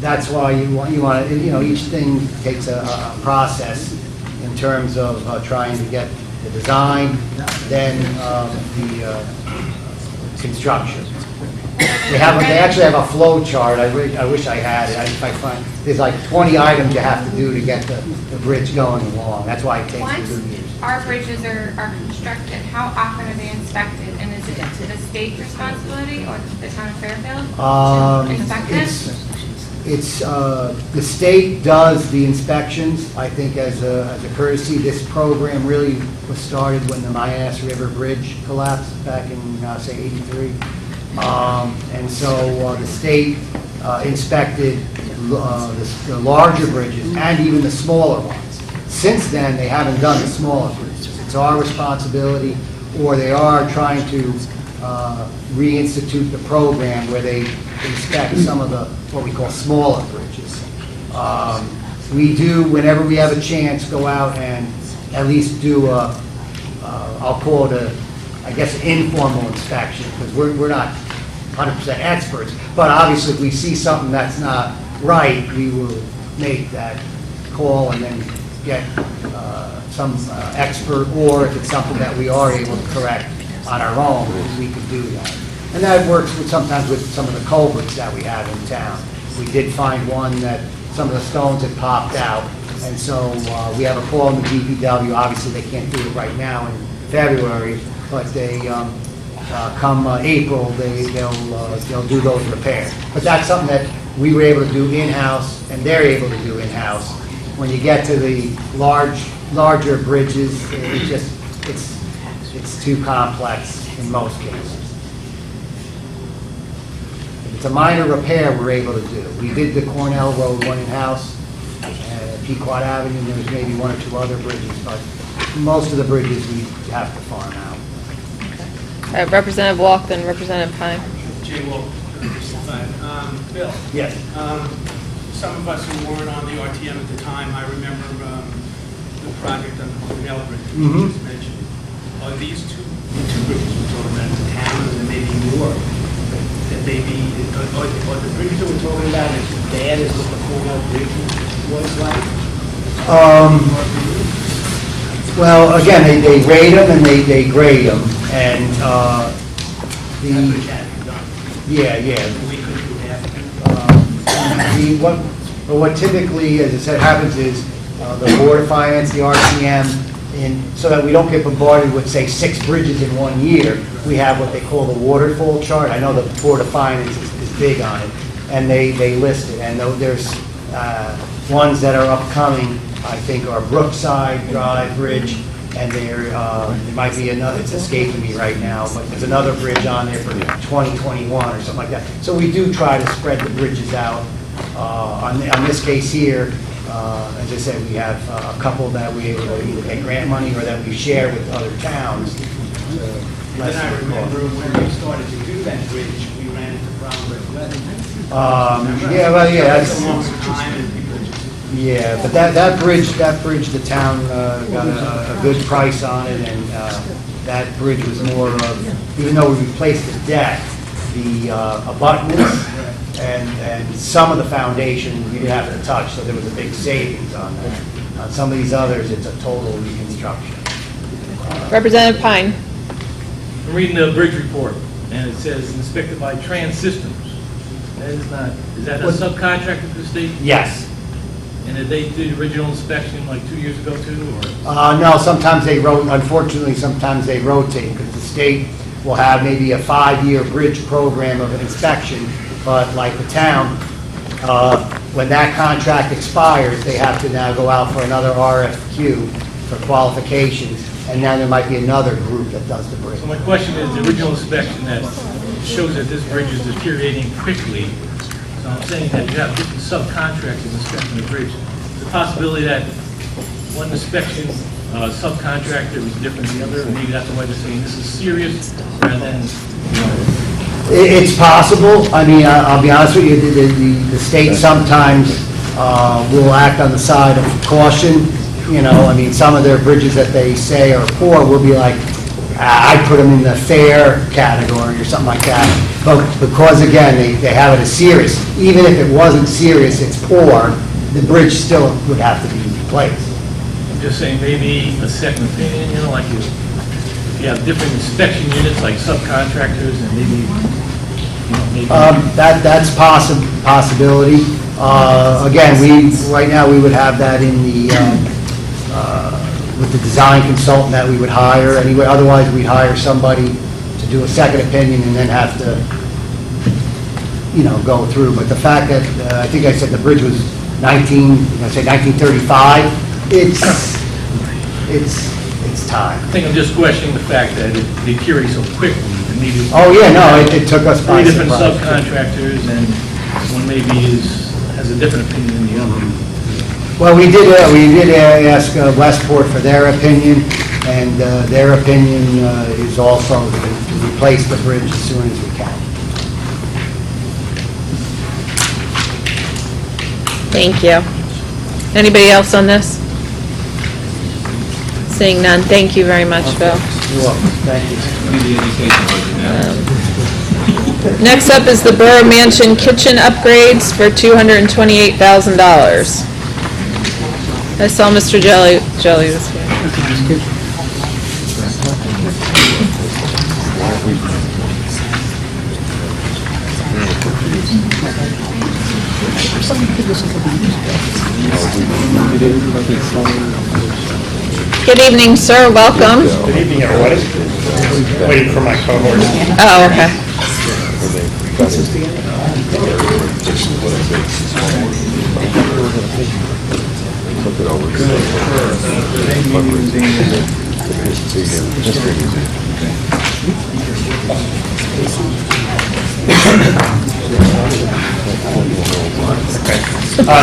that's why you want each thing takes a process in terms of trying to get the design, then the construction. They actually have a flow chart. I wish I had it. I find there's like 20 items you have to do to get the bridge going along. That's why it takes 2 years. Once our bridges are constructed, how often are they inspected? And is it the state responsibility or the town of Fairfield to inspect it? It's the state does the inspections. I think as a courtesy, this program really was started when the Myannis River Bridge collapsed back in, say, '83. And so the state inspected the larger bridges and even the smaller ones. Since then, they haven't done the smaller bridges. It's our responsibility, or they are trying to reinstitute the program where they inspect some of the, what we call smaller bridges. We do, whenever we have a chance, go out and at least do I'll call it I guess, informal inspection, because we're not 100% experts, but obviously if we see something that's not right, we will make that call and then get some expert, or if it's something that we are able to correct on our own, we could do that. And that works sometimes with some of the culverts that we have in town. We did find one that some of the stones had popped out, and so we have a call in the DPW. Obviously, they can't do it right now in February, but they come April, they'll do those repairs. But that's something that we were able to do in-house, and they're able to do in-house. When you get to the larger bridges, it's too complex in most cases. If it's a minor repair, we're able to do. We did the Cornell Road one in-house, Pequot Avenue, there was maybe 1 or 2 other bridges, but most of the bridges we have to farm out. Representative Walk, then Representative Pine. Jay Walk, Bill. Yes. Some of us who weren't on the RTM at the time, I remember the project on the Cornell Bridge, which you just mentioned. Are these the two bridges we're talking about in town, and there may be more, that may be, are the bridges that we're talking about as bad as what the Cornell Bridge was like? Well, again, they rate them and they grade them, and what typically, as I said, happens is the Board of Finance, the RTM, so that we don't get bombarded with, say, 6 bridges in 1 year, we have what they call the waterfall chart. I know the Board of Finance is big on it, and they list it. And there's ones that are upcoming, I think, are Brookside Drive Bridge, and there might be another, it's escaping me right now, but there's another bridge on there for 2021 or something like that. So we do try to spread the bridges out. On this case here, as I said, we have a couple that we able to either get grant money or that we share with other towns. Then I remember when we started to do that bridge, we ran into problems with weather. That's a long time, and people just... Yeah, but that bridge, the town got a good price on it, and that bridge was more of, even though we replaced the deck, the abutments and some of the foundation we didn't have to touch, so there was a big savings on that. On some of these others, it's a total reconstruction. Representative Pine. I'm reading the bridge report, and it says inspected by Trans Systems. That is not, is that a subcontractor to the state? Yes. And did they do the original inspection like 2 years ago too, or? No, sometimes unfortunately, sometimes they rotate, because the state will have maybe a 5-year bridge program of an inspection, but like the town, when that contract expires, they have to now go out for another RFQ for qualifications, and now there might be another group that does the bridge. So my question is, the original inspection that shows that this bridge is deteriorating quickly, So I'm saying that you have different subcontractors inspecting the bridge. The possibility that one inspection subcontractor is different than the other, or maybe that's the way they're saying this is serious, rather than, It's possible. I mean, I'll be honest with you, the state sometimes will act on the side of caution. You know, I mean, some of their bridges that they say are poor will be like, I put them in the fair category or something like that. But because, again, they have it as serious, even if it wasn't serious, it's poor, the bridge still would have to be replaced. I'm just saying maybe a second opinion, you know, like if you have different inspection units, like subcontractors, and maybe, you know, maybe. That's possibility. Again, right now, we would have that in the, with the design consultant that we would hire anyway. Otherwise, we'd hire somebody to do a second opinion and then have to, you know, go through. But the fact that, I think I said the bridge was 1935, it's time. I think I'm just questioning the fact that it deteriorated so quickly. It needed. Oh, yeah, no, it took us by Three different surprise. subcontractors, and one maybe has a different opinion than the other. Well, we did ask Westport for their opinion, and their opinion is also to replace the bridge as soon as we can. Thank you. Anybody else on this? Seeing none, thank you very much, Bill. You're welcome, thank you. Next up is the Borough Mansion kitchen upgrades for $228,000. I saw Mr. Jelly this way. Good evening, sir, welcome. Good evening, everybody. Waiting for my cohort. Oh, okay.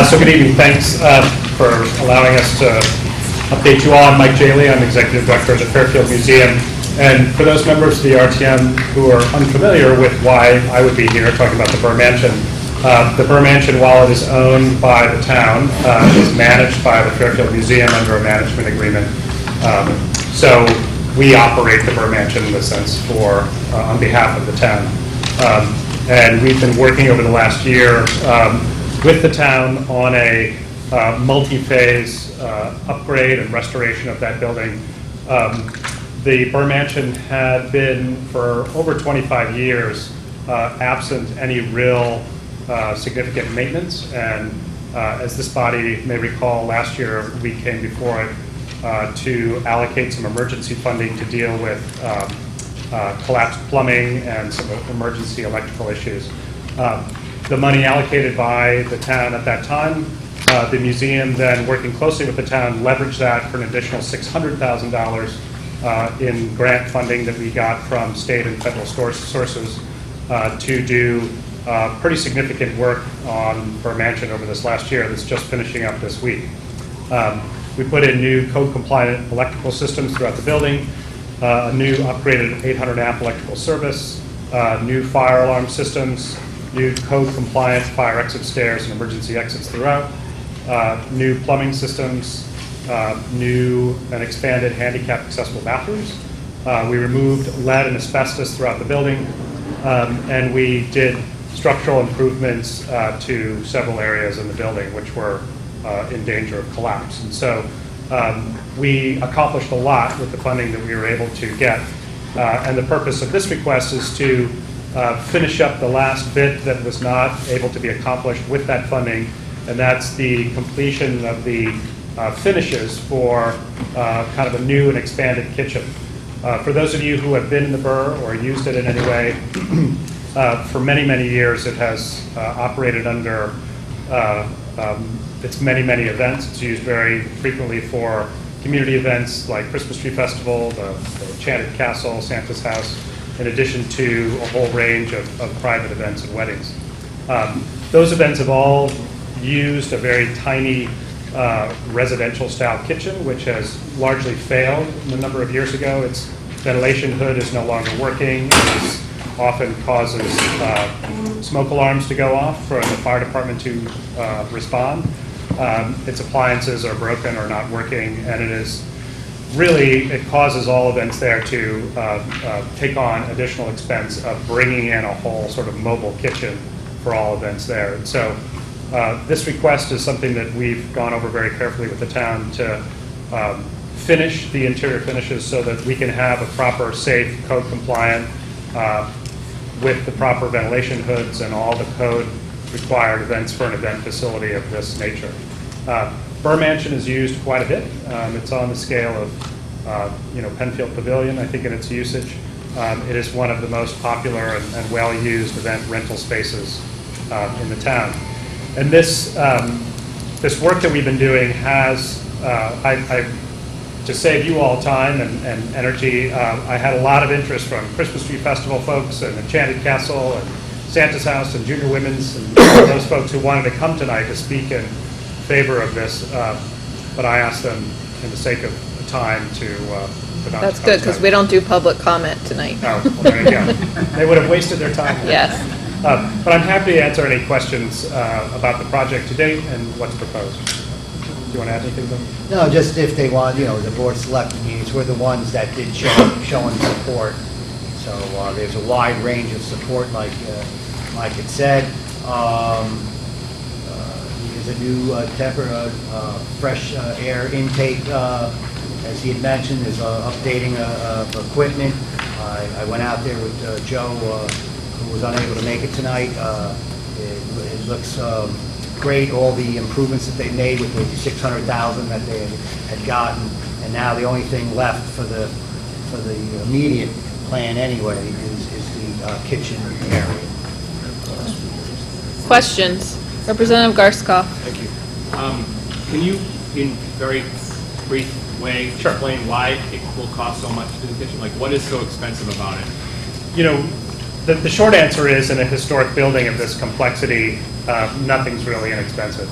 So good evening. Thanks for allowing us to update you all. I'm Mike Jaley. I'm Executive Director of the Fairfield Museum. And for those members of the RTM who are unfamiliar with why I would be here talking about the Burr Mansion, the Burr Mansion, while it is owned by the town, is managed by the Fairfield Museum under a management agreement. So we operate the Burr Mansion in a sense on behalf of the town. And we've been working over the last year with the town on a multi-phase upgrade and restoration of that building. The Burr Mansion had been for over 25 years absent any real significant maintenance, and as this body may recall, last year we came before it to allocate some emergency funding to deal with collapsed plumbing and some emergency electrical issues. The money allocated by the town at that time, the museum then, working closely with the town, leveraged that for an additional $600,000 in grant funding that we got from state and federal sources to do pretty significant work on Burr Mansion over this last year that's just finishing up this week. We put in new code-compliant electrical systems throughout the building, a new upgraded 800 amp electrical service, new fire alarm systems, new code-compliant fire exit stairs and emergency exits throughout, new plumbing systems, new and expanded handicap accessible bathrooms. We removed lead and asbestos throughout the building, and we did structural improvements to several areas in the building which were in danger of collapse. And so we accomplished a lot with the funding that we were able to get. And the purpose of this request is to finish up the last bit that was not able to be accomplished with that funding, and that's the completion of the finishes for kind of a new and expanded kitchen. For those of you who have been in the Burr or used it in any way, for many, many years it has operated under its many, many events. It's used very frequently for community events like Christmas Tree Festival, the Enchanted Castle, Santa's House, in addition to a whole range of private events and weddings. Those events have all used a very tiny residential-style kitchen, which has largely failed a number of years ago. Its ventilation hood is no longer working. It often causes smoke alarms to go off for the fire department to respond. Its appliances are broken or not working, and it causes all events there to take on additional expense of bringing in a whole sort of mobile kitchen for all events there. And so this request is something that we've gone over very carefully with the town to finish the interior finishes so that we can have a proper, safe, code compliant with the proper ventilation hoods and all the code required events for an event facility of this nature. Burr Mansion is used quite a bit. It's on the scale of, Penfield Pavilion, I think, in its usage. It is one of the most popular and well-used event rental spaces in the town. And this work that we've been doing has, to save you all time and energy, I had a lot of interest from Christmas Tree Festival folks and Enchanted Castle and Santa's House and Junior Women's and those folks who wanted to come tonight to speak in favor of this, but I asked them, in the sake of time, to not That's to come good, because tonight. we don't do public comment tonight. Oh, well, there you go. They would have wasted their time. Yes. But I'm happy to answer any questions about the project to date and what's proposed. Do you want to add anything, Bill? No, just if they want, the board of selectmen meetings were the ones that did showing support. So there's a wide range of support, like Mike had said. There's a new fresh air intake, as he had mentioned. There's updating of equipment. I went out there with Joe, who was unable to make it tonight. It looks great, all the improvements that they made with the $600,000 that they had gotten, and now the only thing left for the immediate plan anyway is the kitchen area. Questions? Representative Garskoff. Thank you. Can you, in very brief way, explain why it will cost so much to the kitchen? Like, what is so expensive about it? The short answer is, in a historic building of this complexity, nothing's really inexpensive.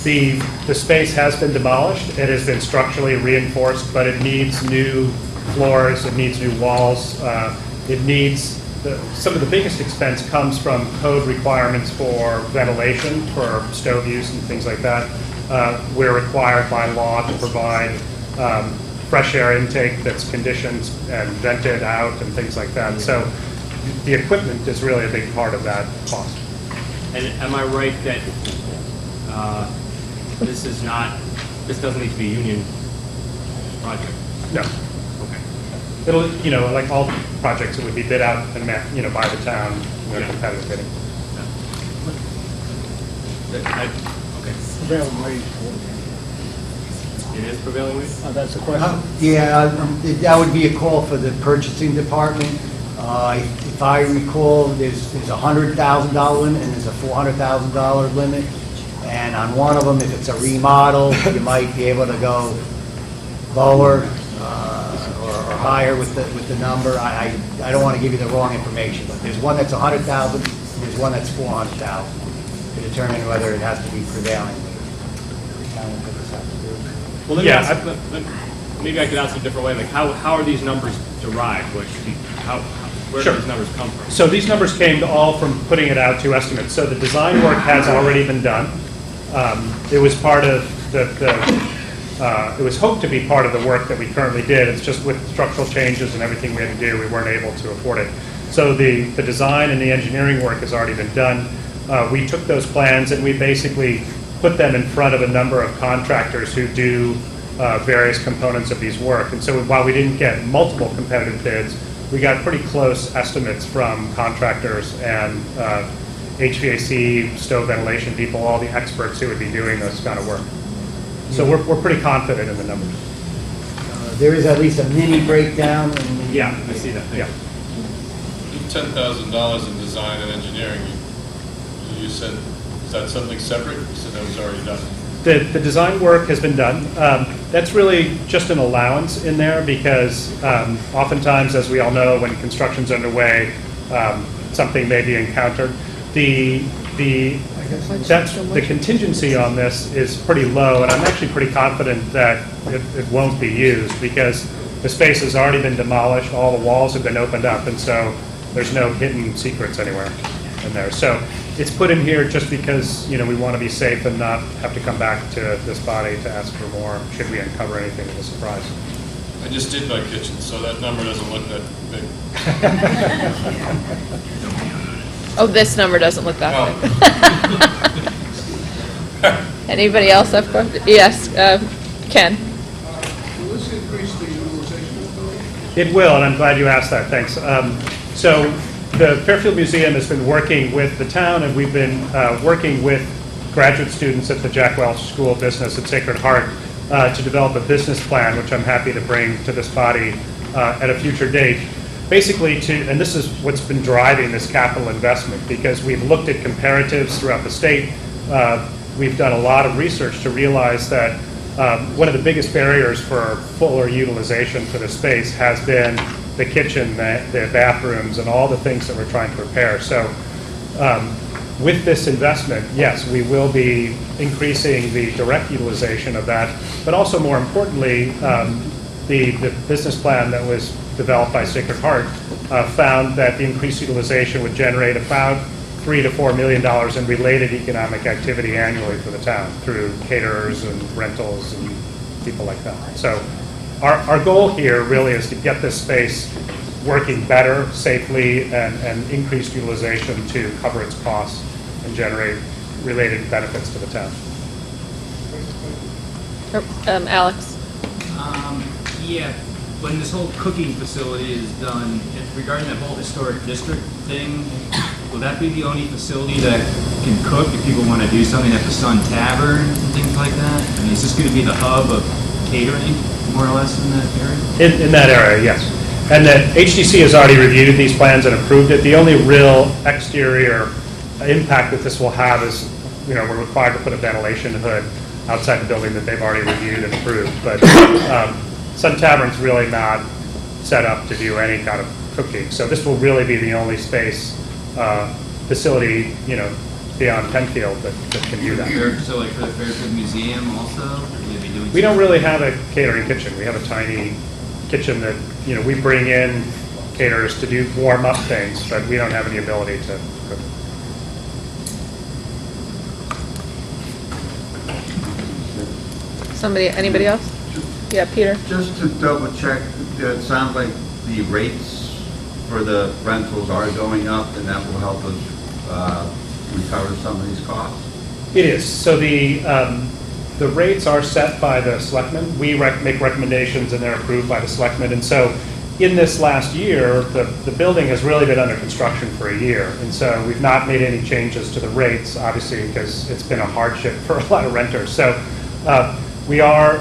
The space has been demolished. It has been structurally reinforced, but it needs new floors, it needs new walls, it needs some of the biggest expense comes from code requirements for ventilation, for stove use and things like that. We're required by law to provide fresh air intake that's conditioned and vented out and things like that. So the equipment is really a big part of that cost. And am I right that this doesn't need to be a union project? No. Okay. It'll, like all projects, it would be bid out and by the town, competitive bidding. Okay. Prevailing wage. It is prevailing wage? That's the question. Yeah, that would be a call for the purchasing department. If I recall, there's a $100,000 limit and there's a $400,000 limit. And on one of them, if it's a remodel, you might be able to go lower or higher with the number. I don't want to give you the wrong information, but there's one that's 100,000 and there's one that's 400,000 to determine whether it has to be prevailing. Well, let me ask, maybe I could ask it a different way. Like, how are these numbers derived? Where do these numbers come from? So these numbers came all from putting it out to estimates. So the design work has already been done. It was part of it was hoped to be part of the work that we currently did. It's just with structural changes and everything we had to do, we weren't able to afford it. So the design and the engineering work has already been done. We took those plans and we basically put them in front of a number of contractors who do various components of these work. And so while we didn't get multiple competitive bids, we got pretty close estimates from contractors and HVAC, stove ventilation people, all the experts who would be doing this kind of work. So we're pretty confident in the numbers. There is at least a mini breakdown. Yeah, I see that. Yeah. $10,000 in design and engineering. You said, is that something separate? You said that was already done. The design work has been done. That's really just an allowance in there because oftentimes, as we all know, when construction's underway, something may be encountered. the contingency on this is pretty low, and I'm actually pretty confident that it won't be used, because the space has already been demolished, all the walls have been opened up, and so there's no hidden secrets anywhere in there. So it's put in here just because, we want to be safe and not have to come back to this body to ask for more, should we uncover anything as a surprise. I just did my kitchen, so that number doesn't look that big. Oh, this number doesn't look that big. Anybody else have questions? Yes, Ken? Will this increase the utilization of the building? It will, and I'm glad you asked that, thanks. So the Fairfield Museum has been working with the town, and we've been working with graduate students at the Jack Welch School of Business at Sacred Heart to develop a business plan, which I'm happy to bring to this body at a future date. Basically and this is what's been driving this capital investment, because we've looked at comparatives throughout the state. We've done a lot of research to realize that one of the biggest barriers for fuller utilization for the space has been the kitchen, the bathrooms, and all the things that we're trying to repair. So with this investment, yes, we will be increasing the direct utilization of that, but also more importantly, the business plan that was developed by Sacred Heart found that the increased utilization would generate about $3 to $4 million in related economic activity annually for the town through caterers and rentals and people like that. So our goal here really is to get this space working better, safely, and increased utilization to cover its costs and generate related benefits to the town. Alex? Yeah, when this whole cooking facility is done, regarding that whole historic district thing, will that be the only facility that can cook if people want to do something at the Sun Tavern and things like that? I mean, is this going to be the hub of catering, more or less, in that area? In that area, yes. And the HDC has already reviewed these plans and approved it. The only real exterior impact that this will have is, we're required to put a ventilation hood outside the building that they've already reviewed and approved. But Sun Tavern's really not set up to do any kind of cooking. So this will really be the only space, facility, beyond Penfield that can do that. So like for the Fairfield Museum also? Will you be doing We don't really have a catering kitchen. We have a tiny kitchen that, we bring in caterers to do warm up things, but we don't have any ability to cook. Anybody else? Yeah, Peter? Just to double check, it sounds like the rates for the rentals are going up, and that will help us recover some of these costs? It is. So the rates are set by the selectmen. We make recommendations, and they're approved by the selectmen. And so in this last year, the building has really been under construction for a year. And so we've not made any changes to the rates, obviously, because it's been a hardship for a lot of renters. So we are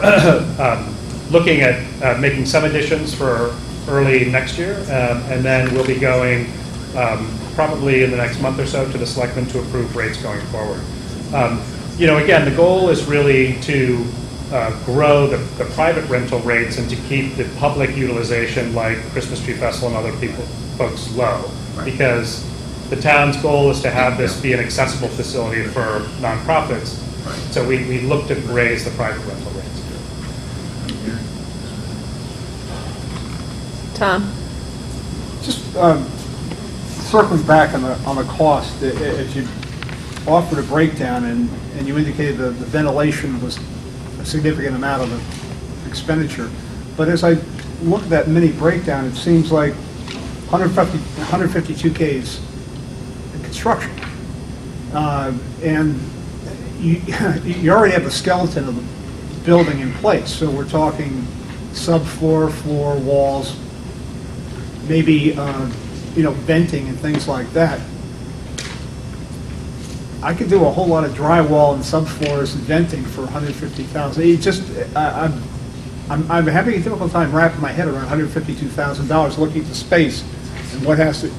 looking at making some additions for early next year, and then we'll be going probably in the next month or so to the selectmen to approve rates going forward. Again, the goal is really to grow the private rental rates and to keep the public utilization like Christmas Tree Festival and other folks low, because the town's goal is to have this be an accessible facility for nonprofits. So we look to raise the private rental rates. Tom? Just circling back on the cost, as you offered a breakdown and you indicated the ventilation was a significant amount of the expenditure, but as I look at that mini breakdown, it seems like 152K is in construction, and you already have the skeleton of the building in place, so we're talking subfloor, floor, walls, maybe venting and things like that. I could do a whole lot of drywall and subfloors and venting for $150,000. It just, I'm having a difficult time wrapping my head around $152,000 looking at the space and what has to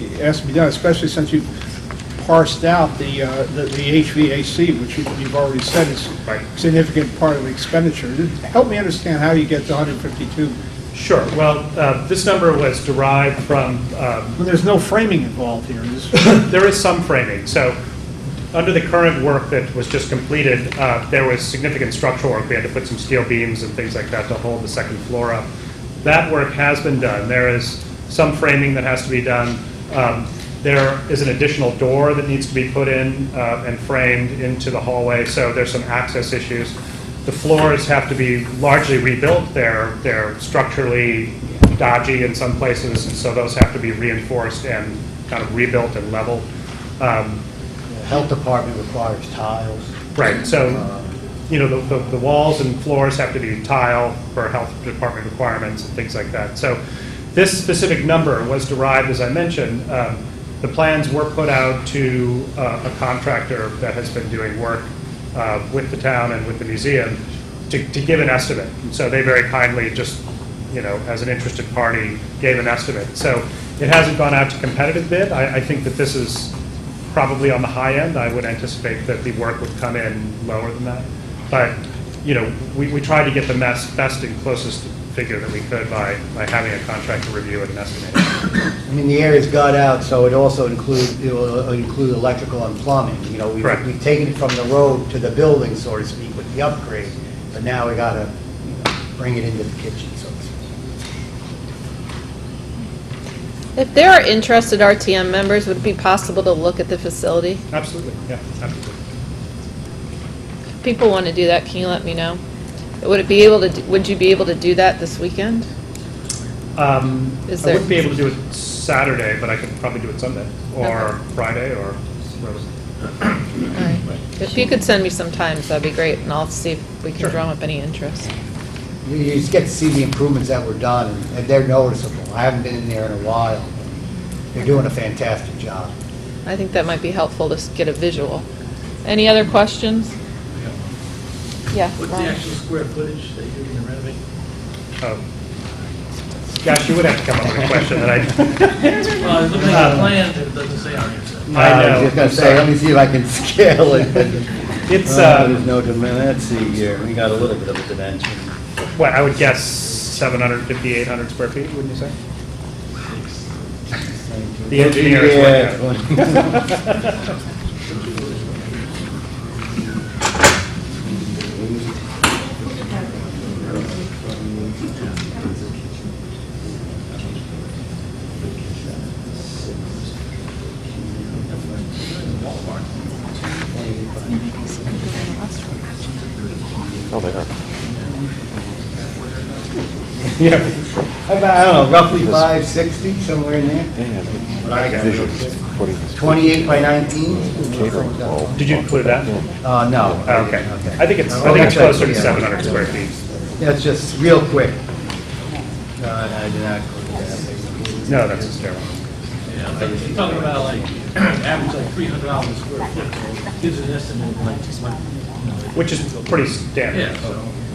be done, especially since you've parsed out the HVAC, which you've already said is a significant part of the expenditure. Help me understand how you get to $152,000 Sure. Well, this number was derived from, Well, there's no framing involved here. there is some framing. So under the current work that was just completed, there was significant structural work. We had to put some steel beams and things like that to hold the second floor up. That work has been done. There is some framing that has to be done. There is an additional door that needs to be put in and framed into the hallway, so there's some access issues. The floors have to be largely rebuilt. They're structurally dodgy in some places, and so those have to be reinforced and kind of rebuilt and leveled. The Health department requires tiles. Right, so, the walls and floors have to be tile for health department requirements and things like that. So this specific number was derived, as I mentioned, the plans were put out to a contractor that has been doing work with the town and with the museum to give an estimate. And so they very kindly just, as an interested party, gave an estimate. So it hasn't gone out to competitive bid. I think that this is probably on the high end. I would anticipate that the work would come in lower than that. But, we tried to get the best and closest figure that we could by having a contractor review it and estimate it. I mean, the area's got out, so it also it will include electrical and plumbing. Correct. We've taken it from the road to the building, so to speak, with the upgrade, but now we gotta, bring it into the kitchen, so to speak. If there are interested RTM members, would it be possible to look at the facility? Absolutely, yeah, absolutely. If people want to do that, can you let me know? Would you be able to do that this weekend? I Is there- wouldn't be able to do it Saturday, but I could probably do it Sunday, or Friday, or whatever. If you could send me some times, that'd be great, and I'll see if we can drum up any interest. You just get to see the improvements that were done, and they're noticeable. I haven't been in there in a while. They're doing a fantastic job. I think that might be helpful to get a visual. Any other questions? Yeah. What's the Ron. actual square footage that you're going to renovate? Gosh, you would have to come up with a question that I... Well, I was looking at the plans, and it doesn't say on here, so. I know. I was just gonna say, let me see if I can scale it. It's, There's no, let's see here, we got a little bit of a dimension. what, I would guess 750, 800 square feet, wouldn't you say? The engineer is working on it. Oh, they are. Yeah, about, I don't know, roughly 560, somewhere in there. What I got. 28 by 19. Did you include that? No. Oh, okay. I think it's closer to 700 square feet. That's just real quick. No, I did not include that. No, that's a stairwell. Yeah, you're talking about like, average like $300 a square foot, so it gives an estimate of like, Which is pretty standard. yeah, so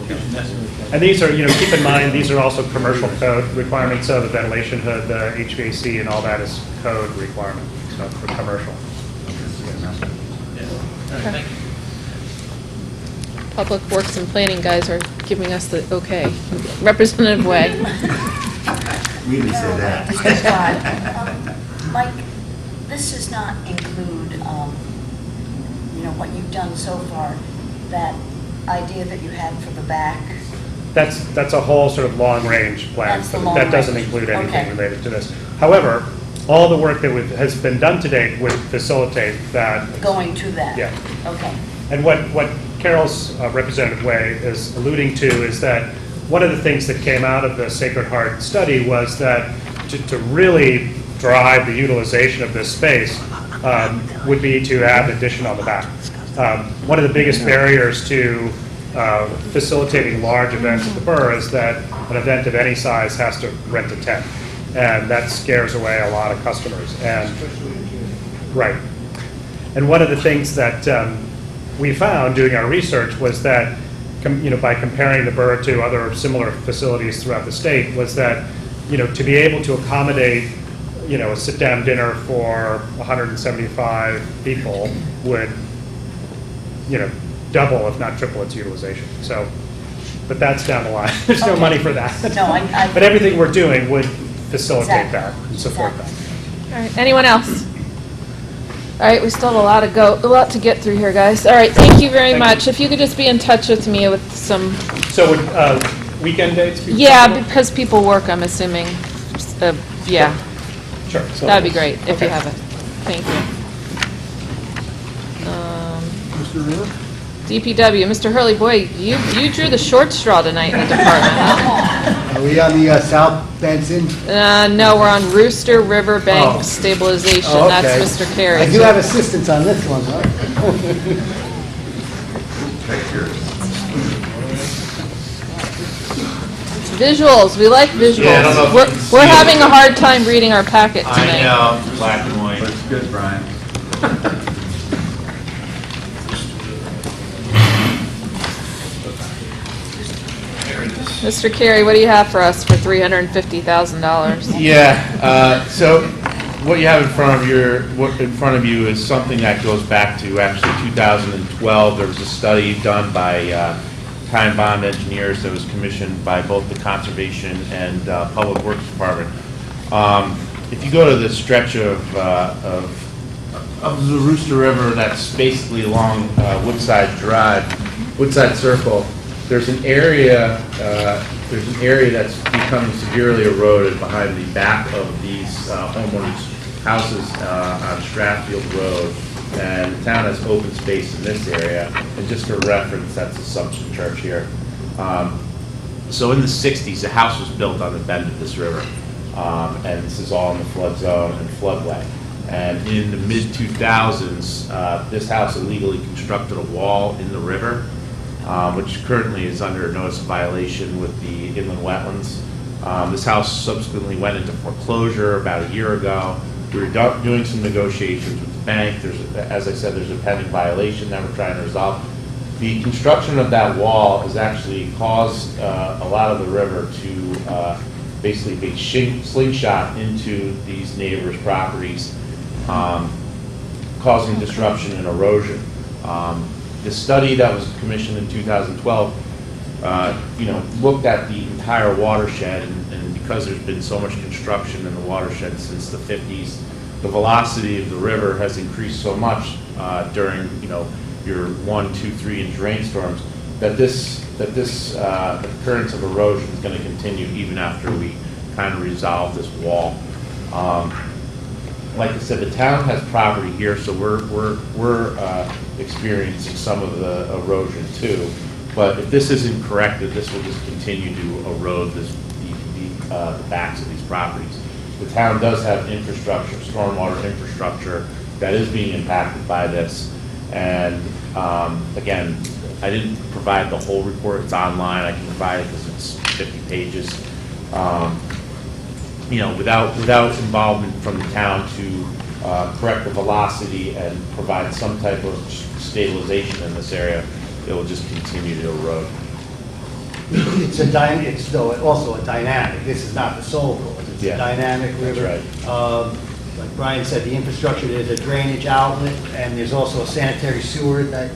gives you an estimate. And these are, keep in mind, these are also commercial code requirements, so the ventilation hood, the HVAC and all that is code requirement, so for commercial. Thank you. Public Works and Planning guys are giving us the okay. Representative Way. We didn't say that. Mike, this does not include, what you've done so far, that idea that you had for the back. That's a whole sort of long-range plan. That's the So long that doesn't range. include anything Okay. related to this. However, all the work that has been done to date would facilitate that. Going to that? Yeah. Okay. And what Carol's Representative Way is alluding to is that one of the things that came out of the Sacred Heart study was that to really drive the utilization of this space would be to add an addition on the back. One of the biggest barriers to facilitating large events at the Borough is that an event of any size has to rent a tent, and that scares away a lot of customers. And right. And one of the things that we found doing our research was that, by comparing the Borough to other similar facilities throughout the state, was that, to be able to accommodate, a sit-down dinner for 175 people would, double, if not triple, its utilization. So but that's down the line. There's no Okay. money for that. No, I- But everything we're doing would facilitate Exactly. that and support that. All right, anyone else? All right, we still have a lot to get through here, guys. All right, thank you very much. If you could just be in touch with me with some, So would weekend dates be yeah, possible? because people work, I'm assuming. Yeah, Sure. So- that'd be great if you Okay. have it. Thank you. Mr. River? DPW, Mr. Hurley, boy, you drew the short straw tonight in the department, huh? Are we on the South Benson? No, we're on Rooster River Bank Oh. Stabilization. Oh, okay. That's Mr. Carey. I do have assistance on this one, right? Visuals, we like visuals. Yeah, I don't know if you can see We're it. having a hard time reading our packet tonight. I know, black and white. But it's good, Brian. Mr. Carey, what do you have for us for $350,000? Yeah, so what you have in front of you is something that goes back to actually 2012. There was a study done by Time Bond Engineers that was commissioned by both the Conservation and Public Works Department. If you go to the stretch of the Rooster River, that's basically along Woodside Drive, Woodside Circle, there's an area that's becoming severely eroded behind the back of these homeowners' houses on Stratfield Road, and the town has open space in this area. And just for reference, that's Assumption Church here. So in the 60s, a house was built on the bend of this river, and this is all in the flood zone and floodway. And in the mid-2000s, this house illegally constructed a wall in the river, which currently is under notice of violation with the inland wetlands. This house subsequently went into foreclosure about a year ago. We were doing some negotiations with the bank. As I said, there's a pending violation that we're trying to resolve. The construction of that wall has actually caused a lot of the river to basically be slingshot into these neighbors' properties, causing disruption and erosion. The study that was commissioned in 2012, looked at the entire watershed, and because there's been so much construction in the watershed since the 50s, the velocity of the river has increased so much during, your 1, 2, 3-inch rainstorms that this occurrence of erosion is going to continue even after we kind of resolve this wall. Like I said, the town has property here, so we're experiencing some of the erosion too. But if this isn't corrected, this will just continue to erode the backs of these properties. The town does have infrastructure, stormwater infrastructure, that is being impacted by this. And again, I didn't provide the whole report. It's online. I can provide it because it's 50 pages. Without involvement from the town to correct the velocity and provide some type of stabilization in this area, it will just continue to erode. It's also a dynamic. This is not the sole cause. It's a dynamic river. That's right. Like Brian said, the infrastructure, there's a drainage outlet, and there's also a sanitary sewer that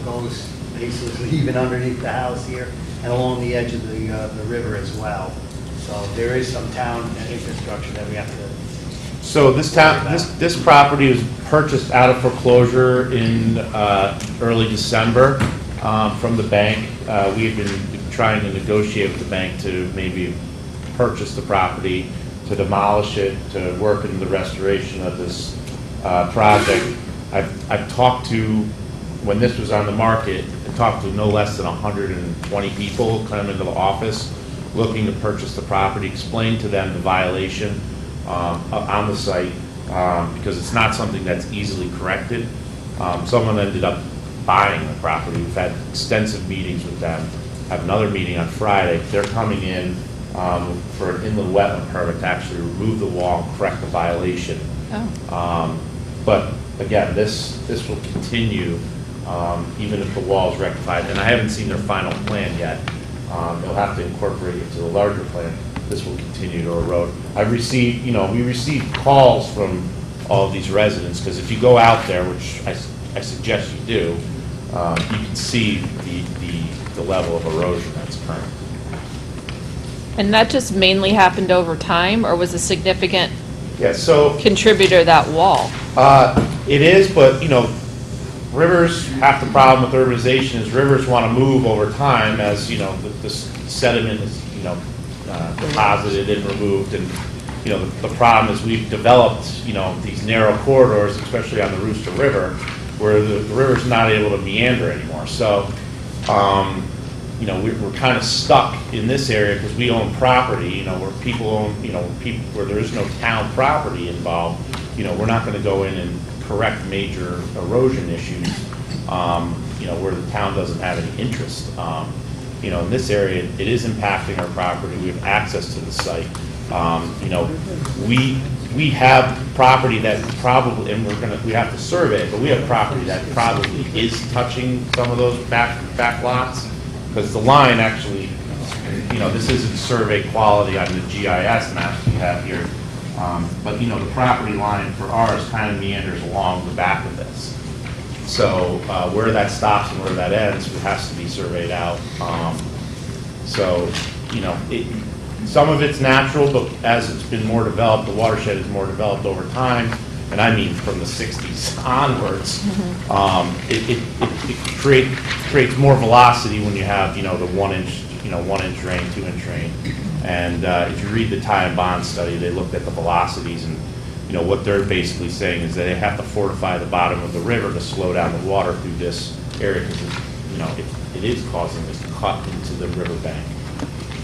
goes basically even underneath the house here and along the edge of the river as well. So there is some town infrastructure that we have to. So this property was purchased out of foreclosure in early December from the bank. We have been trying to negotiate with the bank to maybe purchase the property, to demolish it, to work in the restoration of this project. I've talked to, when this was on the market, I talked to no less than 120 people come into the office looking to purchase the property, explain to them the violation on the site, because it's not something that's easily corrected. Someone ended up buying the property. We've had extensive meetings with them. Have another meeting on Friday. They're coming in for an inland wetland permit to actually remove the wall and correct the violation. But again, this will continue even if the wall is rectified. And I haven't seen their final plan yet. They'll have to incorporate it to the larger plan. This will continue to erode. We received calls from all of these residents, because if you go out there, which I suggest you do, you can see the level of erosion that's occurring. And that just mainly happened over time, or was a significant Yeah, so contributor that wall? it is, but, you know, rivers, half the problem with urbanization is rivers want to move over time as, you know, the sediment is, you know, deposited and removed. And, you know, the problem is we've developed, you know, these narrow corridors, especially on the Rooster River, where the river's not able to meander anymore. So, you know, we're kind of stuck in this area because we own property, you know, where people own, you know, where there is no town property involved. You know, we're not going to go in and correct major erosion issues, you know, where the town doesn't have any interest. You know, in this area, it is impacting our property. We have access to the site. You know, we have property that probably, and we have to survey it, but we have property that probably is touching some of those back lots, because the line actually, you know, this isn't survey quality on the GIS maps we have here, but, you know, the property line for ours kind of meanders along the back of this. So where that stops and where that ends has to be surveyed out. So, you know, some of it's natural, but as it's been more developed, the watershed is more developed over time, and I mean from the 60s onwards, it creates more velocity when you have, you know, the 1 inch, you know, 1 inch rain, 2 inch rain. And if you read the Ty and Bond study, they looked at the velocities, and, you know, what they're basically saying is that they have to fortify the bottom of the river to slow down the water through this area, because, you know, it is causing this cut into the riverbank.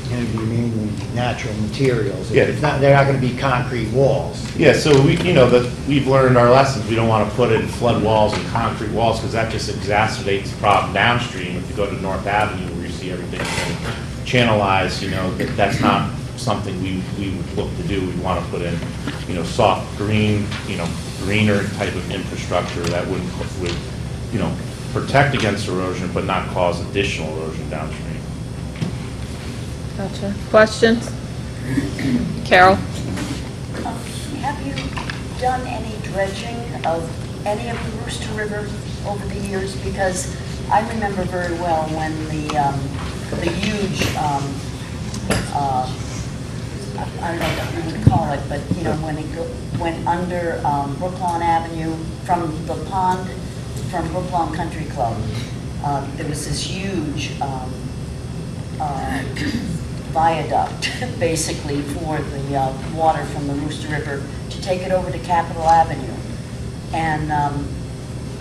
And it'd be mainly natural materials. Yeah. It's not, they're not gonna be concrete walls. Yeah, so we, you know, we've learned our lessons. We don't want to put in flood walls and concrete walls, because that just exacerbates the problem downstream. If you go to North Avenue where you see everything channelized, you know, that's not something we would look to do. We want to put in, you know, soft green, you know, greener type of infrastructure that would, you know, protect against erosion but not cause additional erosion downstream. Gotcha. Questions? Carol? Have you done any dredging of any of the Rooster River over the years? Because I remember very well when the huge, I don't know what to call it, but, you know, when it went under Brooklawn Avenue from the pond, from Brooklawn Country Club, there was this huge viaduct, basically, for the water from the Rooster River to take it over to Capitol Avenue. And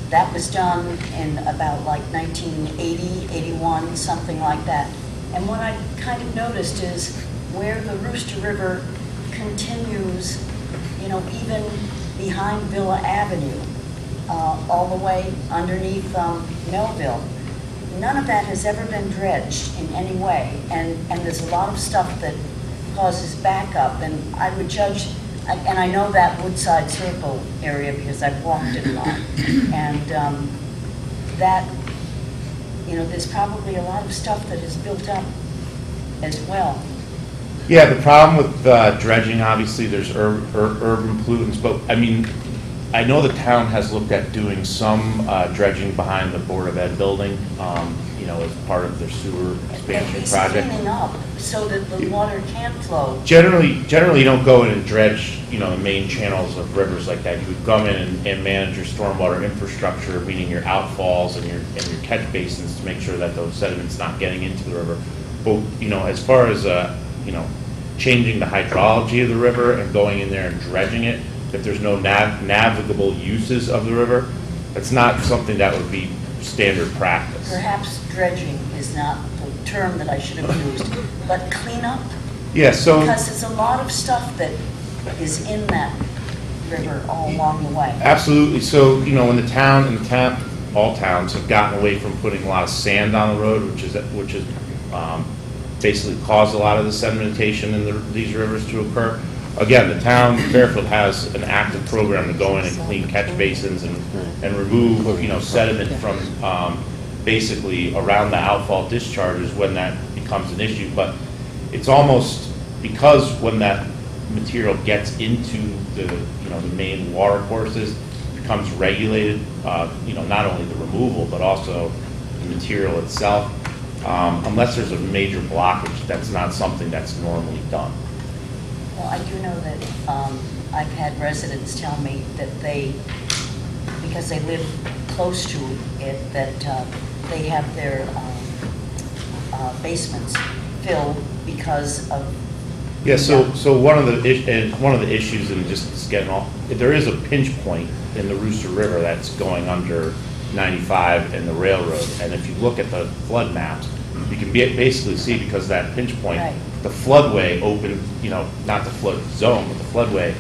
that was done in about like 1980, 81, something like that. And what I kind of noticed is where the Rooster River continues, you know, even behind Villa Avenue, all the way underneath Melville, none of that has ever been dredged in any way, and there's a lot of stuff that causes backup, and I would judge, and I know that Woodside Circle area because I've walked it a lot, and that, you know, there's probably a lot of stuff that is built up as well. Yeah, the problem with dredging, obviously, there's urban pollutants, but, I mean, I know the town has looked at doing some dredging behind the Board of Ed building, you know, as part of their sewer expansion project. Cleaning up so that the water can't flow. Generally, you don't go in and dredge, you know, the main channels of rivers like that. You would come in and manage your stormwater infrastructure, meaning your outfalls and your catch basins, to make sure that those sediments not getting into the river. But, you know, as far as, you know, changing the hydrology of the river and going in there and dredging it, if there's no navigable uses of the river, that's not something that would be standard practice. Perhaps dredging is not the term that I should have used, but cleanup? Yeah, so... Because there's a lot of stuff that is in that river all along the way. Absolutely. So, you know, when the town, all towns have gotten away from putting a lot of sand on the road, which is basically caused a lot of the sedimentation in these rivers to occur. Again, the town, Fairfield, has an active program to go in and clean catch basins and remove, you know, sediment from basically around the outfall discharges when that becomes an issue. But it's almost, because when that material gets into the, you know, the main water courses, becomes regulated, not only the removal, but also the material itself. Unless there's a major blockage, that's not something that's normally done. Well, I do know that I've had residents tell me that because they live close to it, that they have their basements filled because of. Yeah, so one of the issues, and just getting off, there is a pinch point in the Rooster River that's going under 95 and the railroad, and if you look at the flood maps, you can basically see, because that pinch point, Right. the floodway open, not the flood zone, but the floodway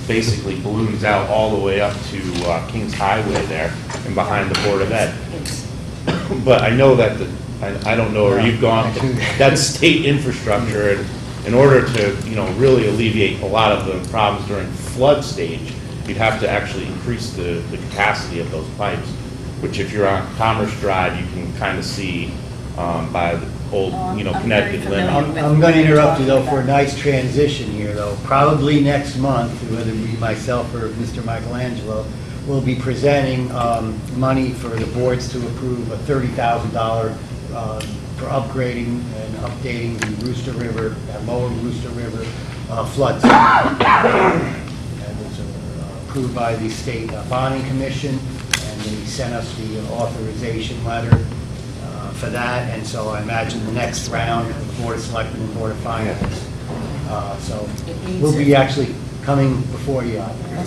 basically balloons out all the way up to Kings Highway there and behind the Board of Ed. But I know that I don't know where you've gone, that's state infrastructure, and in order to, really alleviate a lot of the problems during flood stage, you'd have to actually increase the capacity of those pipes, which if you're on Commerce Drive, you can kind of see by the old, Connecticut limit. I'm going to interrupt you, though, for a nice transition here, though. Probably next month, whether it be myself or Mr. Michelangelo, will be presenting money for the boards to approve a $30,000 for upgrading and updating the Rooster River, lower Rooster River flood zone. That was approved by the State Bonding Commission, and they sent us the authorization letter for that, and so I imagine the next round, the Board of Selectmen and Board of Finance. So we'll be actually coming before you on that.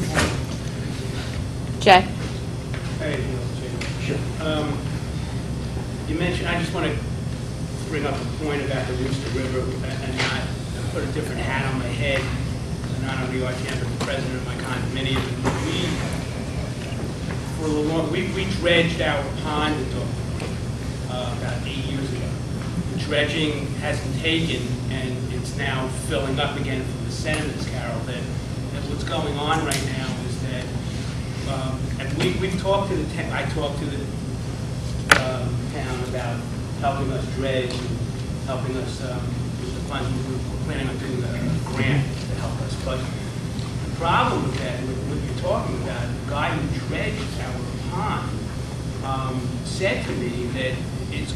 Jay? Hey, Jay. Sure. You mentioned, I just want to bring up a point about the Rooster River and not put a different hat on my head, not only RTM, but the president of my condominium. We dredged our pond about 8 years ago. The dredging hasn't taken, and it's now filling up again from the sediments, Carol, that what's going on right now is that, and we've talked to I talked to the town about helping us dredge, and helping us with the funds. We're planning on doing a grant to help us. But the problem with that, with what you're talking about, the guy who dredged our pond said to me that it's,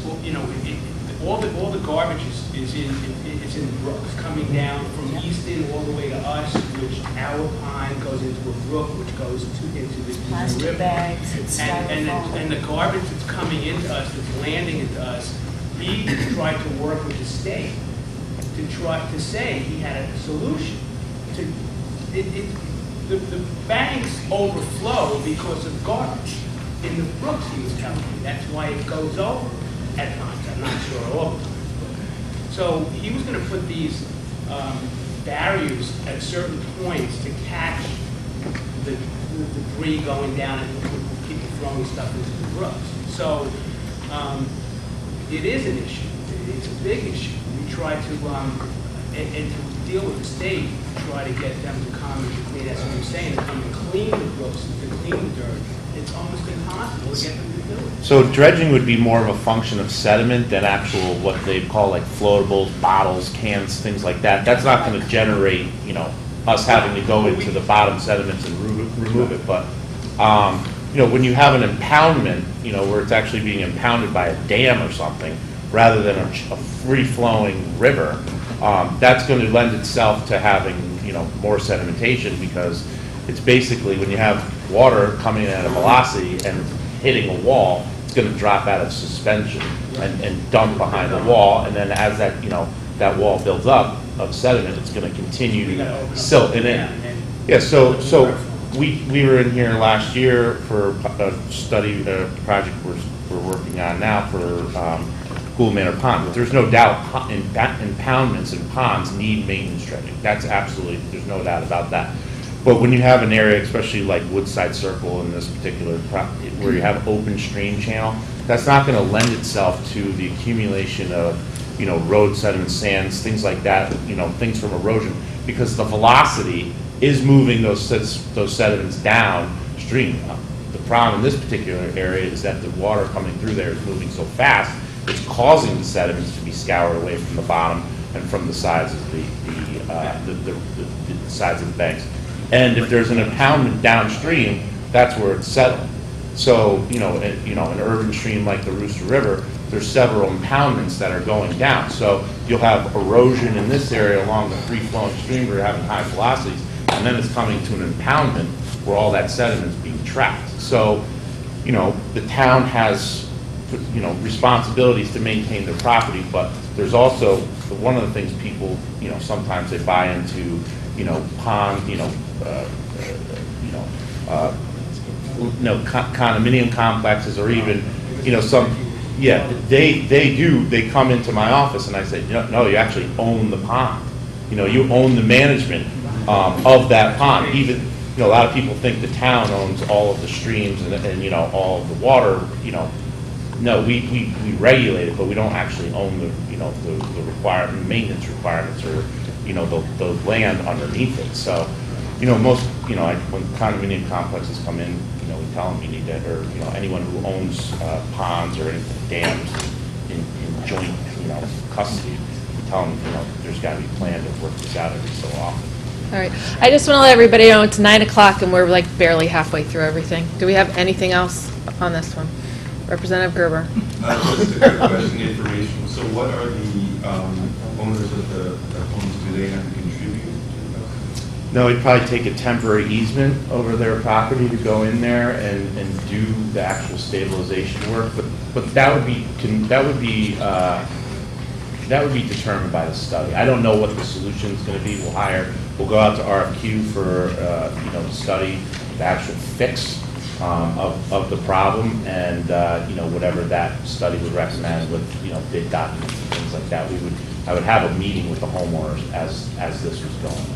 all the garbage is in the brooks, coming down from Easton all the way to us, which our pond goes into a brook, which goes into the Plastic river. bags, it's And the garbage that's coming into us, that's landing into us, he tried to work with the state to try to say he had a solution. The banks overflow because of garbage in the brooks, he was telling me. That's why it goes over at times. I'm not sure all the time. So he was going to put these barriers at certain points to catch the debris going down and people throwing stuff into the brooks. So it is an issue. It's a big issue. We try to, and to deal with the state, try to get them to come and clean, that's what I'm saying, to come and clean the brooks, to clean the dirt. It's almost impossible to get them to do it. So dredging would be more of a function of sediment than actual, what they call like floatables, bottles, cans, things like that. That's not going to generate, us having to go into the bottom sediments and remove it. But, when you have an impoundment, where it's actually being impounded by a dam or something, rather than a free-flowing river, that's going to lend itself to having, more sedimentation, because it's basically when you have water coming in at a velocity and hitting a wall, it's going to drop out of suspension and dump behind the wall, and then as that, that wall builds up of sediment, it's going to continue silt. And then, yeah, so we were in here last year for a study, project we're working on now for Gould Manor Pond. But there's no doubt impoundments and ponds need maintenance dredging. That's absolutely, there's no doubt about that. But when you have an area, especially like Woodside Circle in this particular property, where you have open stream channel, that's not going to lend itself to the accumulation of, road sediment, sands, things like that, things from erosion, because the velocity is moving those sediments downstream. The problem in this particular area is that the water coming through there is moving so fast, it's causing the sediments to be scoured away from the bottom and from the sides of the sides of the banks. And if there's an impoundment downstream, that's where it's settled. So, an urban stream like the Rooster River, there's several impoundments that are going down. So you'll have erosion in this area along the free-flowing stream where you're having high velocities, and then it's coming to an impoundment where all that sediment is being trapped. So, the town has, responsibilities to maintain their property, but there's also, one of the things people, sometimes they buy into, pond, condominium complexes, or even, they come into my office and I say, no, you actually own the pond. You own the management of that pond. Even, a lot of people think the town owns all of the streams and all of the water, No, we regulate it, but we don't actually own the requirement, maintenance requirements, or, the land underneath it. So, most, when condominium complexes come in, we tell them you need to, or, anyone who owns ponds or anything, dams in joint, custody, we tell them, there's got to be a plan to work this out every so often. All right. I just want to let everybody know it's 9 o'clock and we're like barely halfway through everything. Do we have anything else on this one? Representative Gerber. Just a quick question, information. So what are the owners of the homes, do they have to contribute to that? No, we'd probably take a temporary easement over their property to go in there and do the actual stabilization work, but that would be determined by the study. I don't know what the solution is going to be. We'll go out to RFQ for to study the actual fix of the problem, and whatever that study would recommend with bid documents and things like that. I would have a meeting with the homeowners as this was going on.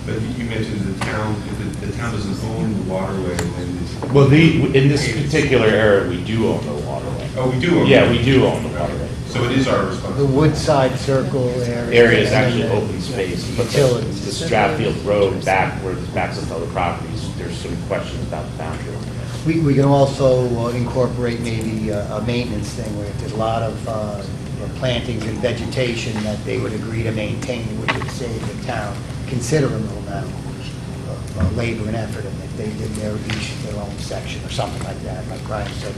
But you mentioned the town, if the town doesn't own the waterway, then it's... Well, in this particular area, we do own the waterway. Oh, we do own Yeah, we do own the waterway. So it is our responsibility. The Woodside Circle area. Area is actually open space, but Utilities. the Stratfield Road back where it backs up to other properties, there's some questions about the boundary. We can also incorporate maybe a maintenance thing where if there's a lot of plantings and vegetation that they would agree to maintain, which would save the town considerable amount of labor and effort, and if they did their own section or something like that, like Brian said.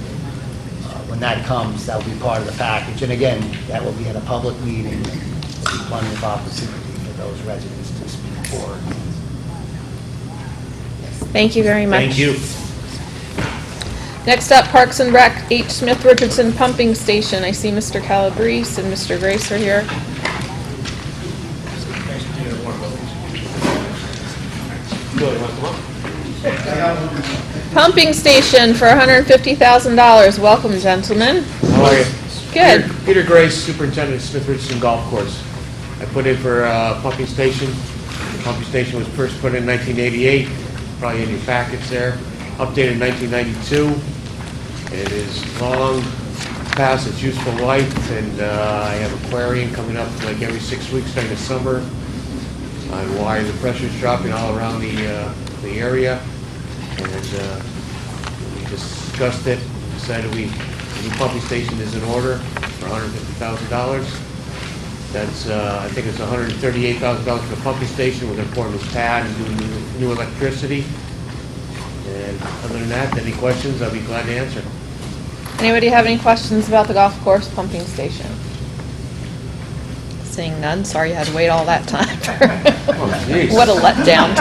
When that comes, that'll be part of the package. And again, that will be at a public meeting. There'll be plenty of opportunity for those residents to speak forward. Thank you very much. Thank you. Next up, Parks and Rec, H. Smith Richardson Pumping Station. I see Mr. Calabrese and Mr. Grace are here. Pumping station for $150,000. Welcome, gentlemen. How are you? Good. Peter Grace, Superintendent of Smith Richardson Golf Course. I put in for a pumping station. The pumping station was first put in 1988, probably in your packets there. Updated in 1992. It is long past its useful life, and I have aquarium coming up like every 6 weeks during the summer. On why the pressure's dropping all around the area, and we discussed it, decided the new pumping station is in order for $150,000. That's, I think it's $138,000 for the pumping station. We're going to pour in this pad and do new electricity. And other than that, any questions, I'll be glad to answer. Anybody have any questions about the golf course pumping station? Seeing none, sorry you had to wait all that time. What a letdown.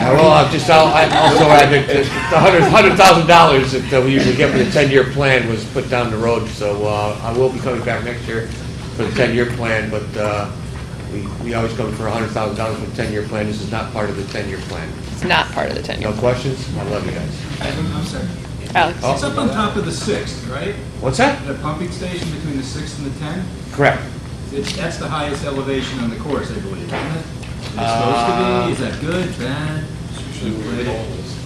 I also add that the $100,000 that we usually get for the 10-year plan was put down the road, so I will be coming back next year for the 10-year plan, but we always come for $100,000 for the 10-year plan. This is not part of the 10-year plan. It's not part of the 10-year. No questions? I love you guys. I'm sorry. Alex. It's up on top of the 6th, right? What's that? The pumping station between the 6th and the 10th? Correct. That's the highest elevation on the course, I believe, isn't it? Is it supposed to be? Is that good, bad?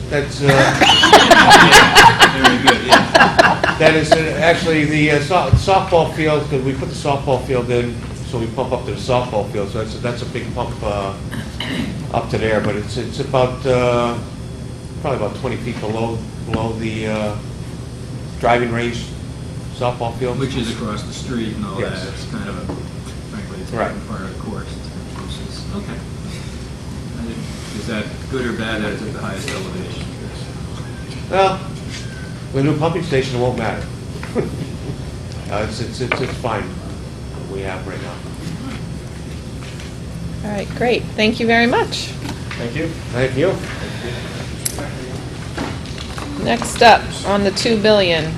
That's, Very good, yeah. that is actually the softball field, because we put the softball field in, so we pump up to the softball field, so that's a big pump up to there, but it's about, probably about 20 feet below the driving range softball field. Which is across the street and all Yes. that. It's kind of a, frankly, it's Right. part of the course. Okay. Is that good or bad that it's at the highest elevation? Well, with a new pumping station, it won't matter. It's fine, what we have right now. All right, great. Thank you very much. Thank you. Thank you. Next up, on the 2 billion,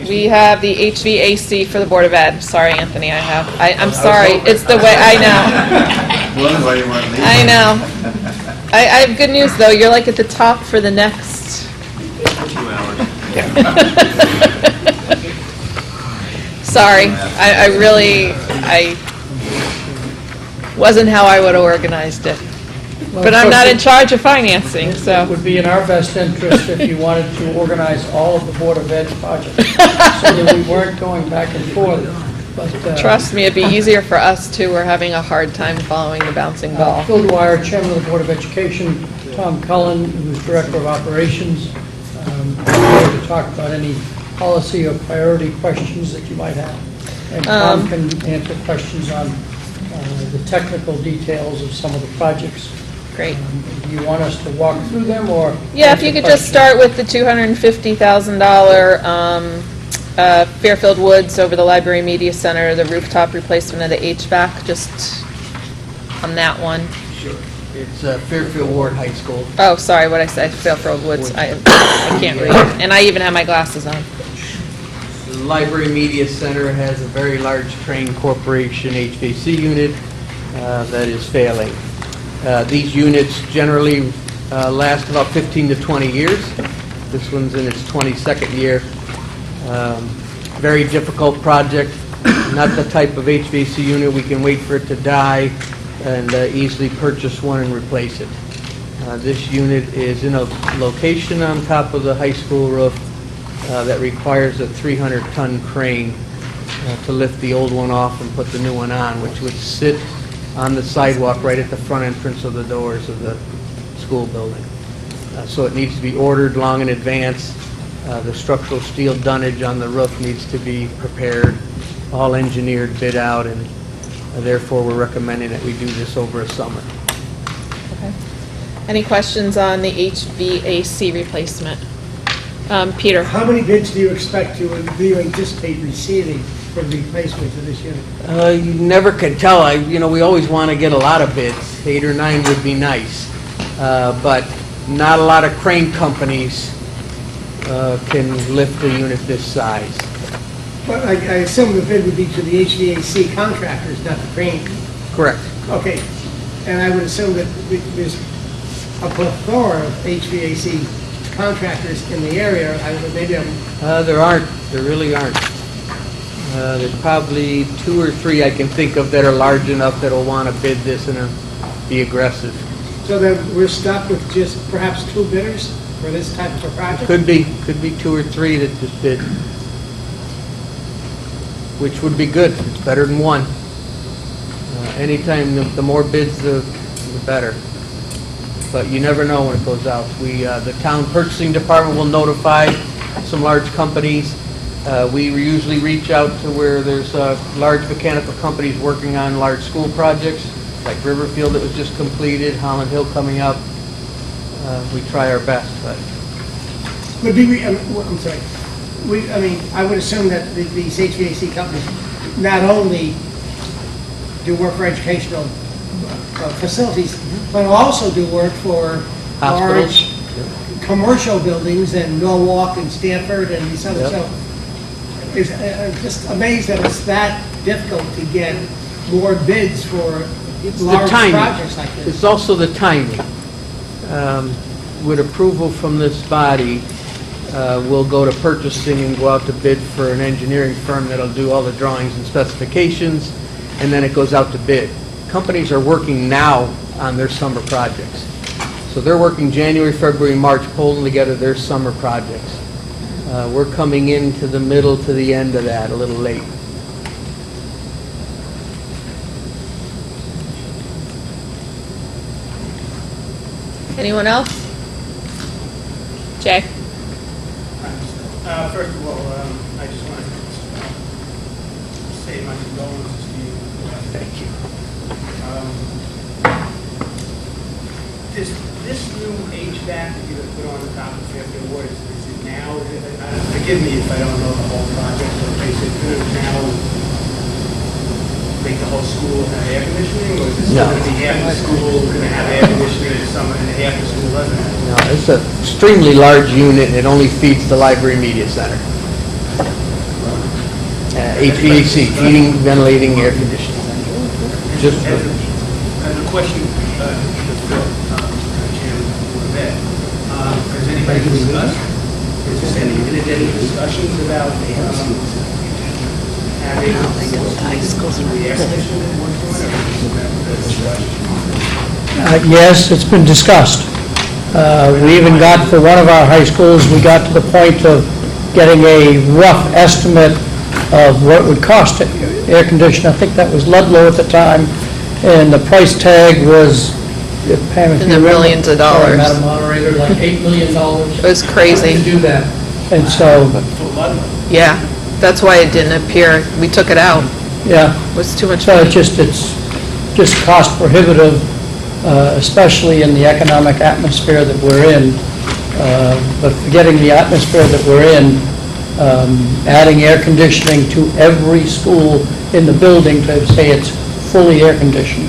we have the HVAC for the Board of Ed. Sorry, Anthony, I'm sorry. It's the way, I know. I know. I have good news, though. You're like at the top for the next. 2 hours. Sorry, I wasn't how I would have organized it. But I'm not in charge of financing, It so. would be in our best interest if you wanted to organize all of the Board of Ed projects, so that we weren't going back and forth. But Trust me, it'd be easier for us too. We're having a hard time following the bouncing ball. Phil Dwyer, Chairman of the Board of Education, Tom Cullen, who's Director of Operations, here to talk about any policy or priority questions that you might have. And Tom can answer questions on the technical details of some of the projects. Great. Do you want us to walk through them, or? Yeah, if you could just start with the $250,000 Fairfield Woods over the Library Media Center, the rooftop replacement of the HVAC, just on that one. Sure. It's Fairfield Ward High School. Oh, sorry, what I said, Fairfield Woods. I can't read. And I even have my glasses on. The Library Media Center has a very large Crane Corporation HVAC unit that is failing. These units generally last about 15 to 20 years. This one's in its 22nd year. Very difficult project, not the type of HVAC unit we can wait for it to die and easily purchase one and replace it. This unit is in a location on top of the high school roof that requires a 300-ton crane to lift the old one off and put the new one on, which would sit on the sidewalk right at the front entrance of the doors of the school building. So it needs to be ordered long in advance. The structural steel dunnage on the roof needs to be prepared, all engineered, bid out, and therefore we're recommending that we do this over a summer. Okay. Any questions on the HVAC replacement? Peter? How many bids do you expect to, do you anticipate receiving for the replacement of this unit? You never can tell. We always want to get a lot of bids. 8 or 9 would be nice. But not a lot of crane companies can lift a unit this size. Well, I assume the bid would be to the HVAC contractors, not the crane. Correct. Okay. And I would assume that there's a plethora of HVAC contractors in the area. There aren't. There really aren't. There's probably 2 or 3 I can think of that are large enough that'll want to bid this and be aggressive. So then we're stuck with just perhaps 2 bidders for this type of a project? Could be 2 or 3 that just bid, which would be good. It's better than 1. Anytime the more bids, the better. But you never know when it goes out. The town purchasing department will notify some large companies. We usually reach out to where there's large mechanical companies working on large school projects, like Riverfield that was just completed, Holland Hill coming up. We try our best, but... I'm sorry. I would assume that these HVAC companies not only do work for educational facilities, but also do work for large commercial buildings in Norwalk and Stanford and these other stuff. I'm just amazed that it's that difficult to get more bids for large projects like this. It's also the timing. With approval from this body, we'll go to purchasing and go out to bid for an engineering firm that'll do all the drawings and specifications, and then it goes out to bid. Companies are working now on their summer projects. So they're working January, February, March, pulling together their summer projects. We're coming into the middle to the end of that, a little late. Anyone else? Jay? First of all, I just want to say my condolences to you. Thank you. This new HVAC that you're going to put on the top of Fairfield Ward, is it now, forgive me if I don't know the whole project, but is it going to now make the whole school have air conditioning, or is it still No. going to be half the school going to have air conditioning in summer and half the school doesn't have? No, it's an extremely large unit, and it only feeds the library media center. HVAC, heating, ventilating, air conditioning. Just for- As a question, Chairman Bovet, has anybody discussed, been any discussions about having the air conditioning at one point, or Yes, it's been discussed. We even got, for one of our high schools, we got to the point of getting a rough estimate of what it would cost to air condition. I think that was Ludlow at the time, and the price tag was, if Pam, if In you the remember- millions of Sorry, dollars. Madam Moderator, like $8 million. It was crazy. To do that. And so, Yeah, that's why it didn't appear. We took it out. yeah. It was too much So money. it's just cost prohibitive, especially in the economic atmosphere that we're in. But forgetting the atmosphere that we're in, adding air conditioning to every school in the building to say it's fully air conditioned,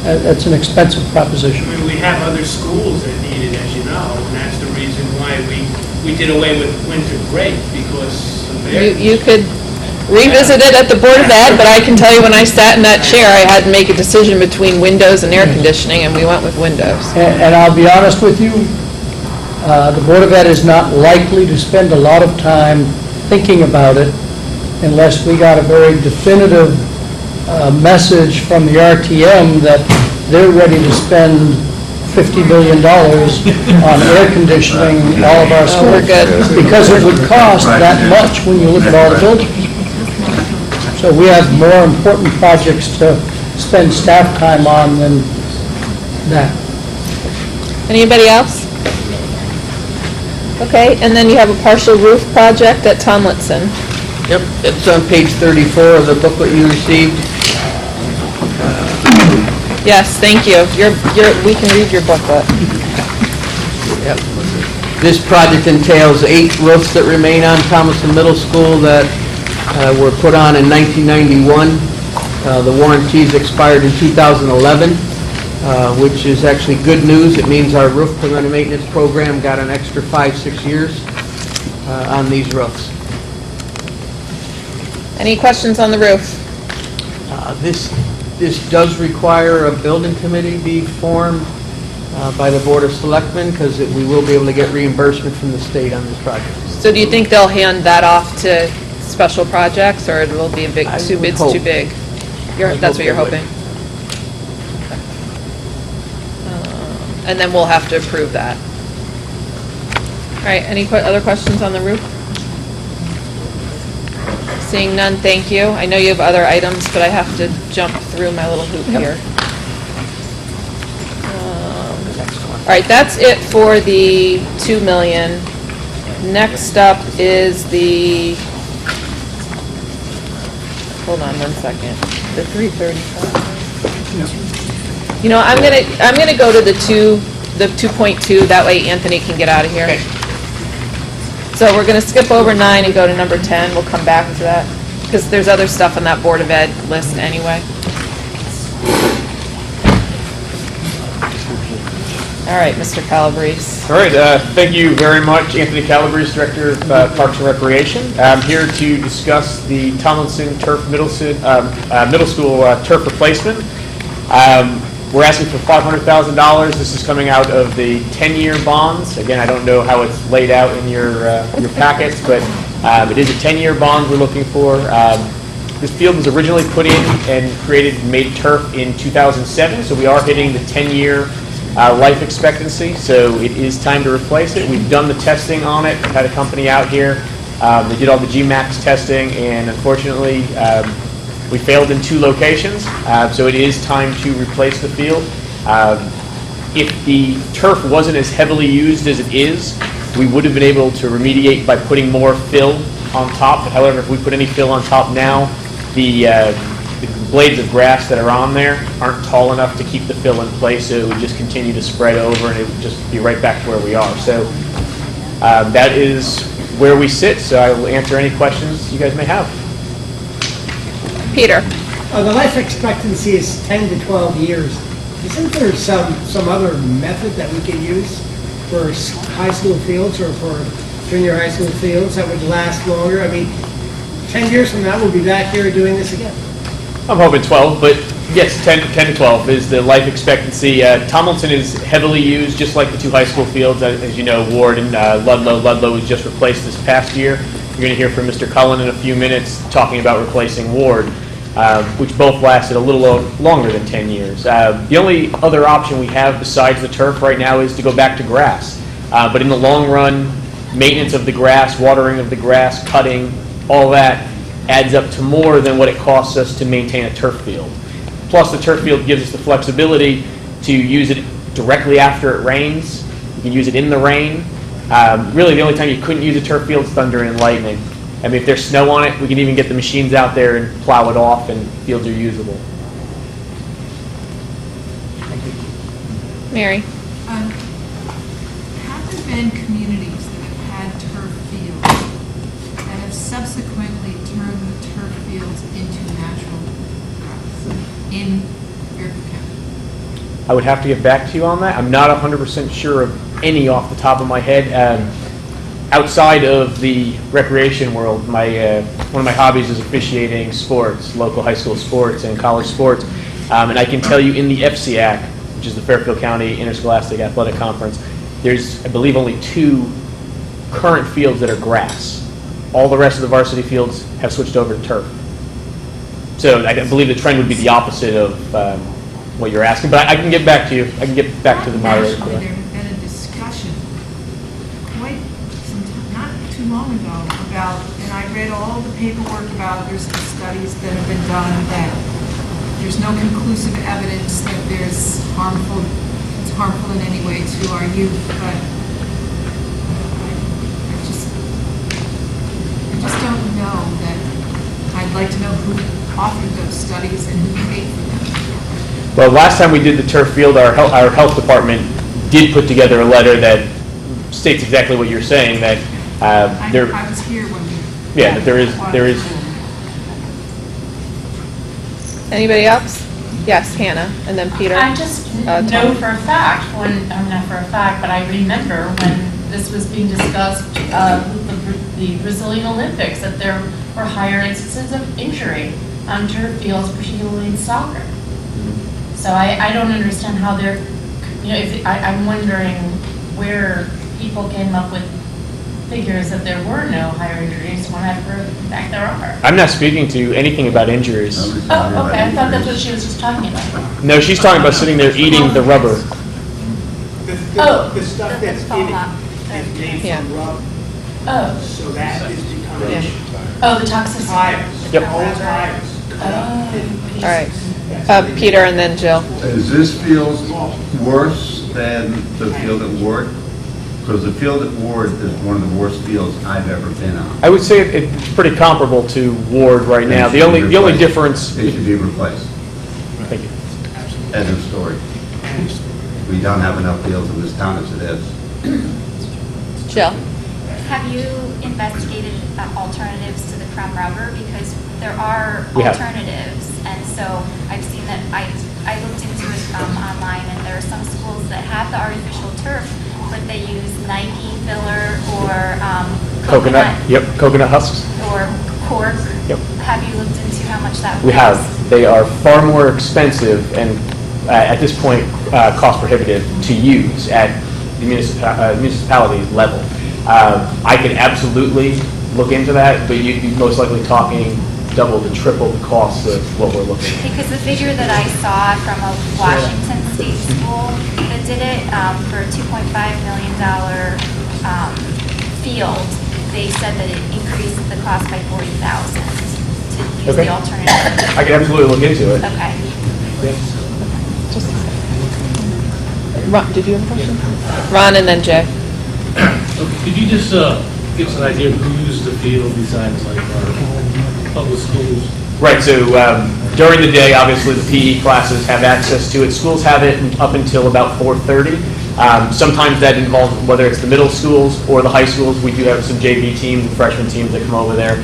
that's an expensive proposition. I mean, we have other schools that need it, as you know, and that's the reason why we did away with winter break, because of air You could revisit it at the Board of Ed, but I can tell you when I sat in that chair, I had to make a decision between windows and air conditioning, and we went with windows. And I'll be honest with you, the Board of Ed is not likely to spend a lot of time thinking about it unless we got a very definitive message from the RTM that they're ready to spend $50 million on air conditioning all of our schools. we're good. Because it would cost that much when you look at all the buildings. So we have more important projects to spend staff time on than that. Anybody else? Okay, and then you have a partial roof project at Tomlinson. Yep, it's on page 34 of the booklet you received. Yes, thank you. We can read your booklet. Yep. This project entails 8 roofs that remain on Thomason Middle School that were put on in 1991. The warranties expired in 2011, which is actually good news. It means our roof preventive maintenance program got an extra 5-6 years on these roofs. Any questions on the roof? This does require a building committee be formed by the Board of Selectmen, because we will be able to get reimbursement from the state on this project. So do you think they'll hand that off to special projects, or it will be a big, I it's would too hope. big? I That's what you're hope they hoping? And then we'll have to approve that. All right, any other questions on the roof? Seeing none, thank you. I know you have other items, but I have to jump through my little hoop here. All right, that's it for the 2 million. Next up is the, hold on one second, the 335. You know, I'm gonna go to the 2.2, that way Anthony can get out of here. So we're gonna skip over 9 and go to number 10, we'll come back to that, because there's other stuff on that Board of Ed list anyway. All right, Mr. Calabrese. All right, thank you very much. Anthony Calabrese, Director of Parks and Recreation. I'm here to discuss the Tomlinson Middle School turf replacement. We're asking for $500,000. This is coming out of the 10-year bonds. Again, I don't know how it's laid out in your packets, but it is a 10-year bond we're looking for. This field was originally put in and created and made turf in 2007, so we are hitting the 10-year life expectancy, so it is time to replace it. We've done the testing on it. I've had a company out here. They did all the GMAX testing, and unfortunately, we failed in 2 locations, so it is time to replace the field. If the turf wasn't as heavily used as it is, we would have been able to remediate by putting more fill on top. However, if we put any fill on top now, the the blades of grass that are on there aren't tall enough to keep the fill in place, so it would just continue to spread over and it would just be right back to where we are. So that is where we sit, so I will answer any questions you guys may have. Peter? The life expectancy is 10 to 12 years. Isn't there some other method that we can use for high school fields or for junior high school fields that would last longer? I mean, 10 years from now, we'll be back here doing this again. I'm hoping 12, but yes, 10 to 12 is the life expectancy. Tomlinson is heavily used, just like the two high school fields. As you know, Ward and Ludlow. Ludlow was just replaced this past year. You're going to hear from Mr. Cullen in a few minutes talking about replacing Ward, which both lasted a little longer than 10 years. The only other option we have besides the turf right now is to go back to grass. But in the long run, maintenance of the grass, watering of the grass, cutting, all that adds up to more than what it costs us to maintain a turf field. Plus, the turf field gives us the flexibility to use it directly after it rains. You can use it in the rain. Really, the only time you couldn't use a turf field is thunder and lightning. I mean, if there's snow on it, we can even get the machines out there and plow it off, and fields are usable. Mary? Have there been communities that have had turf fields that have subsequently turned the turf fields into natural grass in Fairfield County? I would have to get back to you on that. I'm not 100% sure of any off the top of my head. Outside of the recreation world, one of my hobbies is officiating sports, local high school sports and college sports. And I can tell you in the FCAC, which is the Fairfield County Interscholastic Athletic Conference, there's, I believe, only 2 current fields that are grass. All the rest of the varsity fields have switched over to turf. So I believe the trend would be the opposite of what you're asking, but I can get back to you. I can get back to the moderator. Actually, there had been a discussion quite some time, not too long ago, about, and I read all the paperwork about, there's some studies that have been done that there's no conclusive evidence that it's harmful in any way to our youth, but I just don't know that. I'd like to know who authored those studies and who paid for them. Well, last time we did the turf field, our health department did put together a letter that states exactly what you're saying, that there. I was here when we. Yeah, that there is. Anybody else? Yes, Hannah, and then Peter. I just know for a fact, not for a fact, but I remember when this was being discussed with the Brazilian Olympics, that there were higher instances of injury on turf fields, particularly in soccer. So I don't understand how they're, I'm wondering where people came up with figures that there were no higher injuries when I've heard, in fact, there are. I'm not speaking to anything about injuries. Oh, okay, I thought that's what she was just talking about. No, she's talking about sitting there eating the rubber. The stuff that's in it is made from rubber. Oh. So that is becoming. Oh, the toxicity. Tires. Yep. All tires. All right. Peter and then Jill. Is this field worse than the field at Ward? Because the field at Ward is one of the worst fields I've ever been on. I would say it's pretty comparable to Ward right now. The only difference. It should be replaced. Thank you. End of story. We don't have enough fields in this town as it is. Jill. Have you investigated alternatives to the crumb rubber? Because there are We have. alternatives, and so I've seen that. I looked into it online, and there are some schools that have the artificial turf, but they use Nike filler or Coconut. Yep. Coconut husks. or cork. Yep. Have you looked into how much that We was? have. They are far more expensive and at this point cost prohibitive to use at the municipality level. I could absolutely look into that, but you'd be most likely talking double to triple the cost of what we're looking at. Because the figure that I saw from a Washington State school that did it for a $2.5 million field, they said that it increased the cost by $40,000 to use Okay. the alternative. I can absolutely look into it. Okay. Ron, did you have a question? Ron and then Jay. Could you just give us an idea of who used the field besides like our public schools? Right, so during the day, obviously, the PE classes have access to it. Schools have it up until about 4:30. Sometimes that involves, whether it's the middle schools or the high schools, we do have some JV teams and freshman teams that come over there.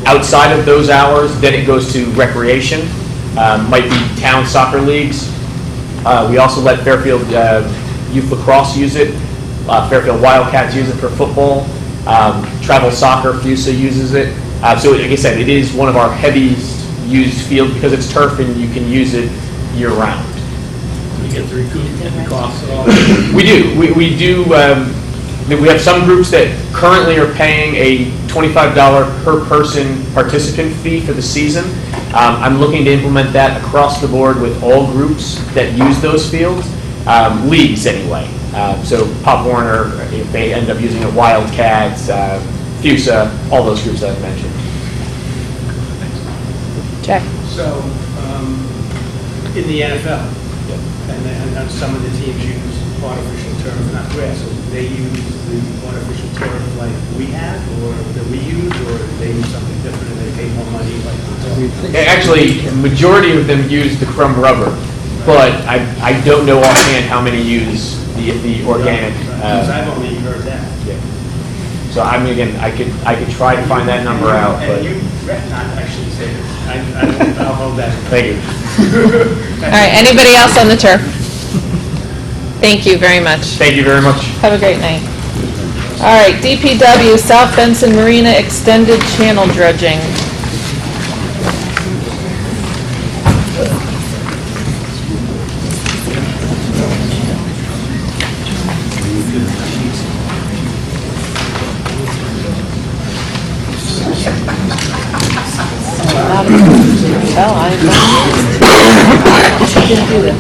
Outside of those hours, then it goes to recreation, might be town soccer leagues. We also let Fairfield Youth Lacrosse use it. Fairfield Wildcats use it for football. Travel Soccer, FUSA uses it. So like I said, it is one of our heaviest used fields because it's turf and you can use it year-round. You get to recoup the costs at all? We do. We do. We have some groups that currently are paying a $25 per person participant fee for the season. I'm looking to implement that across the board with all groups that use those fields, leagues anyway. So Pop Warner, if they end up using it, Wildcats, FUSA, all those groups that I've mentioned. Jack. So, in the NFL, and some of the teams use artificial turf, not grass, so they use the artificial turf like we have, or that we use, or they use something different and they pay more money like Actually, the majority of them use the crumb rubber, but I don't know offhand how many use the organic. Because I've only heard that. Yeah. So I mean, again, I could try to find that number out, but. And you not actually say this. I'll hold that. Thank you. All right, anybody else on the turf? Thank you very much. Thank you very much. Have a great night. All right, DPW, South Benson Marina Extended Channel Dredging. Oh, I didn't do this.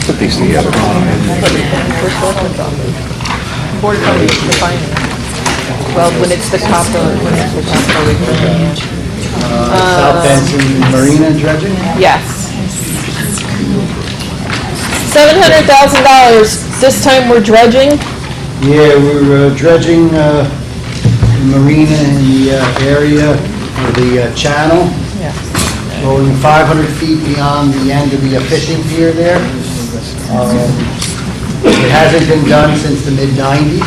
Put these together. Board of Finance. Well, when it's the copper, South Benson Marina dredging? Yes. $700,000. This time we're dredging. Yeah, we're dredging the marina in the area of the channel. Yes. Going 500 feet beyond the end of the fishing pier there. It hasn't been done since the mid-90s.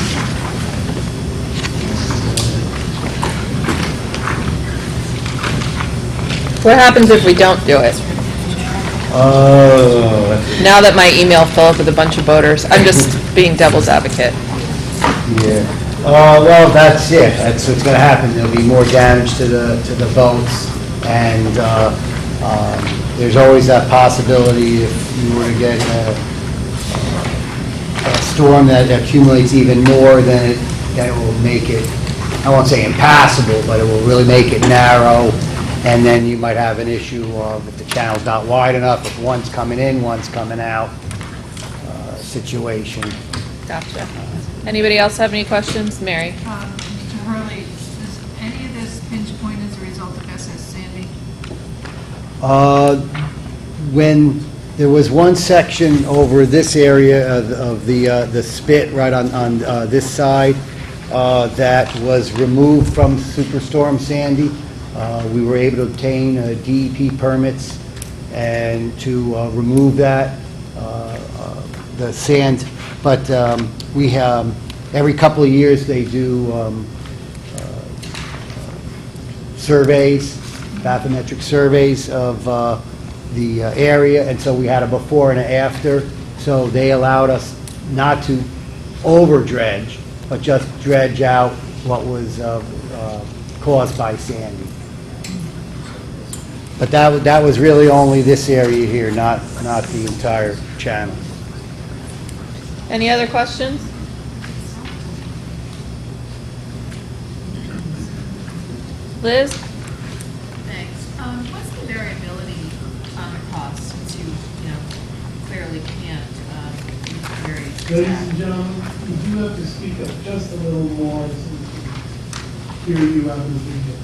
What happens if we don't do it? Now that my email filled up with a bunch of voters, I'm just being devil's advocate. Yeah. Well, that's it. That's what's going to happen. There'll be more damage to the boats, and there's always that possibility if you were to get a storm that accumulates even more, then it will make it, I won't say impassable, but it will really make it narrow, and then you might have an issue of if the channel's not wide enough, if one's coming in, one's coming out situation. Gotcha. Anybody else have any questions? Mary? Mr. Hurley, is any of this pinch point as a result of SS Sandy? When there was one section over this area of the spit right on this side that was removed from Superstorm Sandy, we were able to obtain DEP permits and to remove that, the sand. But we have, every couple of years, they do surveys, bathymetric surveys of the area, and so we had a before and an after. So they allowed us not to over dredge, but just dredge out what was caused by Sandy. But that was really only this area here, not the entire channel. Any other questions? Liz? Thanks. What's the variability on the cost, since you clearly can't be very exact? Ladies and gentlemen, you do have to speak up just a little more so we can hear you out in the video.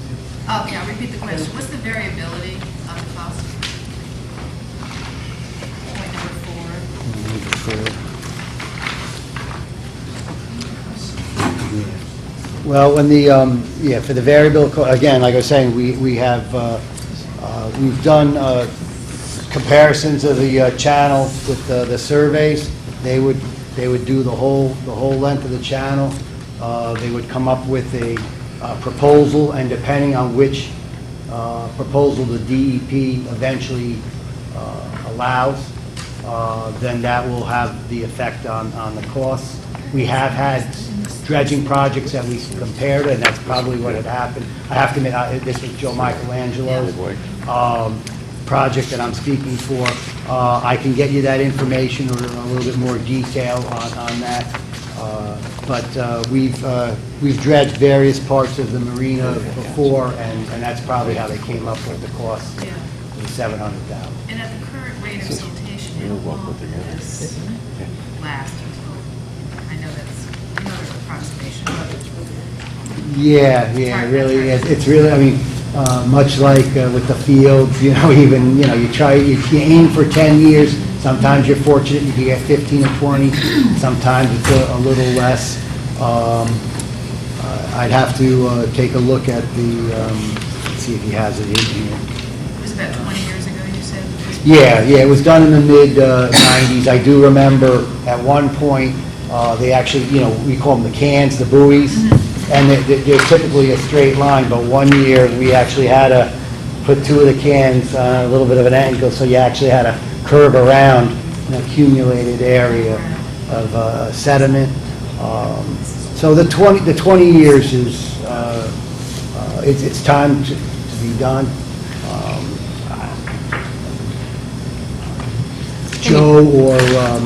Okay, I'll repeat the question. What's the variability on the cost? Point number 4. Well, when the, yeah, for the variable, again, like I was saying, we have, we've done comparisons of the channel with the surveys. They would do the whole length of the channel. They would come up with a proposal, and depending on which proposal the DEP eventually allows, then that will have the effect on the costs. We have had dredging projects that we compared, and that's probably what had happened. I have to admit, this was Joe Michelangelo's project that I'm speaking for. I can get you that information or a little bit more detail on that. But we've dredged various parts of the marina before, and that's probably how they came up with the cost of the $700,000. And at the current rate of siltation, how long will this last until, I know that's another approximation, but Yeah, it really is. It's really, I mean, much like with the fields, even, you aim for 10 years. Sometimes you're fortunate, you can get 15 or 20. Sometimes it's a little less. I'd have to take a look at the, let's see if he has it in here. it was about 20 years ago, you said? Yeah, it was done in the mid-'90s. I do remember at one point, they actually, we call them the cans, the buoys, and they're typically a straight line, but one year we actually had to put two of the cans on a little bit of an angle, so you actually had to curve around an accumulated area of sediment. So the 20 years is, it's time to be done. Joe or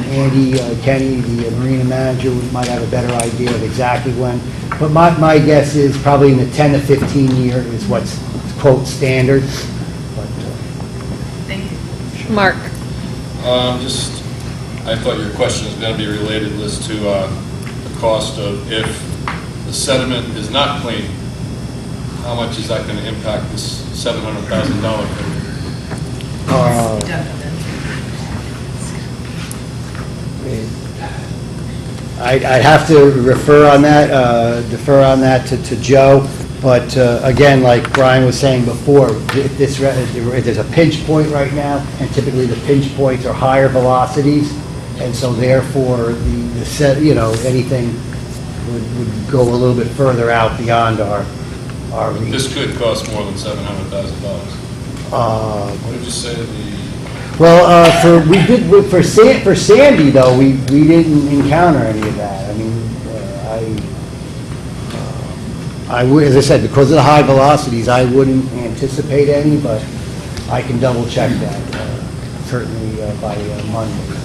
Andy Kenny, the marina manager, might have a better idea of exactly when. But my guess is probably in the 10 to 15 year is what's quote standard. But, Thank you. Mark? I thought your question was going to be related, Liz, to the cost of if the sediment is not clean, how much is that going to impact this $700,000 figure? I'd have to refer on that, defer on that to Joe, but again, like Brian was saying before, if there's a pinch point right now, and typically the pinch points are higher velocities, and so therefore anything would go a little bit further out beyond our reach. This could cost more than $700,000. What did you say the... Well, for Sandy though, we didn't encounter any of that. I mean, I would, as I said, because of the high velocities, I wouldn't anticipate any, but I can double check that certainly by Monday.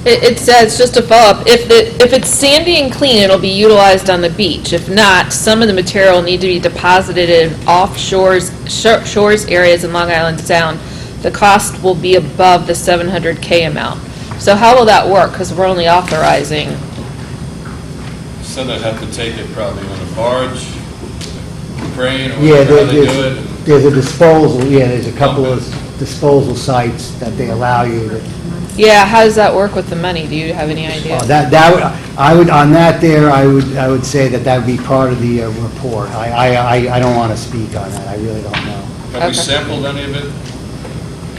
It says, just to follow up, if it's sandy and clean, it'll be utilized on the beach. If not, some of the material will need to be deposited in offshores, shores areas in Long Island Sound. The cost will be above the $700K amount. So how will that work? Because we're only authorizing. Said I'd have to take it probably on a barge, crane, or Yeah, whatever how they do it. there's a disposal, there's a couple of disposal sites that they allow you to. Yeah, how does that work with the money? Do you have any idea? I would, on that there, I would say that would be part of the report. I don't want to speak on that, I really don't know. Have we sampled any of it?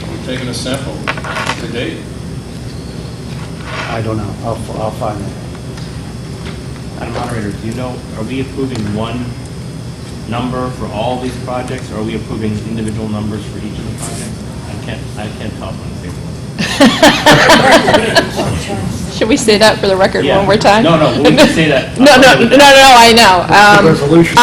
Have we taken a sample to date? I don't know, I'll find that. Madam Moderator, do you know, are we approving one number for all these projects, or are we approving individual numbers for each of the projects? I can't tell on the table. Should we say that for the record Yeah. one more time? No, we can say that. No, I know. Resolution.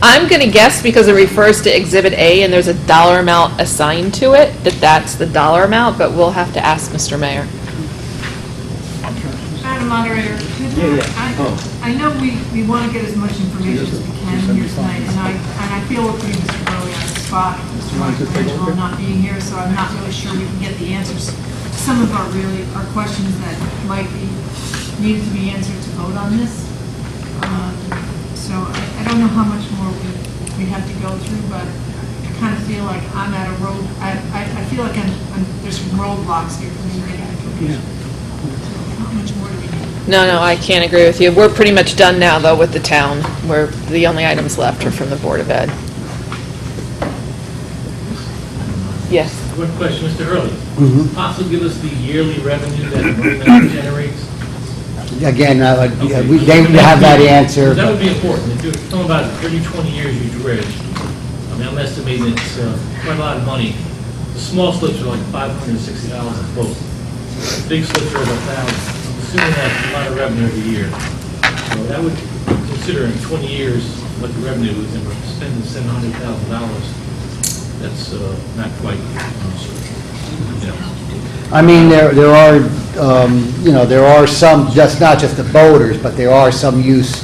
I'm going to guess because it refers to Exhibit A and there's a dollar amount assigned to it, that's the dollar amount, but we'll have to ask Mr. Mayor. Madam Moderator, I know we want to get as much information as we can here tonight, and I feel we're putting Mr. Burley on the spot, Mr. Michelangelo not being here, so I'm not really sure we can get the answers to some of our questions that might be needed to be answered to vote on this. So I don't know how much more we have to go through, but I kind of feel like I'm at a road, I feel like there's some roadblocks here for me to get information. So how much more do we need? No, I can't agree with you. We're pretty much done now, though, with the town, where the only items left are from the Board of Ed. Yes. One question, Mr. Hurley. Mhm. Possibly give us the yearly revenue that Marina generates? Again, they would have that answer. That would be important. If you're talking about every 20 years you dredge, I mean, I'm estimating it's quite a lot of money. The small slips are like $560 a float. The big slips are about $1,000. I'm assuming that's a lot of revenue every year. So that would, considering 20 years what the revenue is, and we're spending $700,000, that's not quite, you know. I mean, there are, there are some, not just the boaters, but there are some use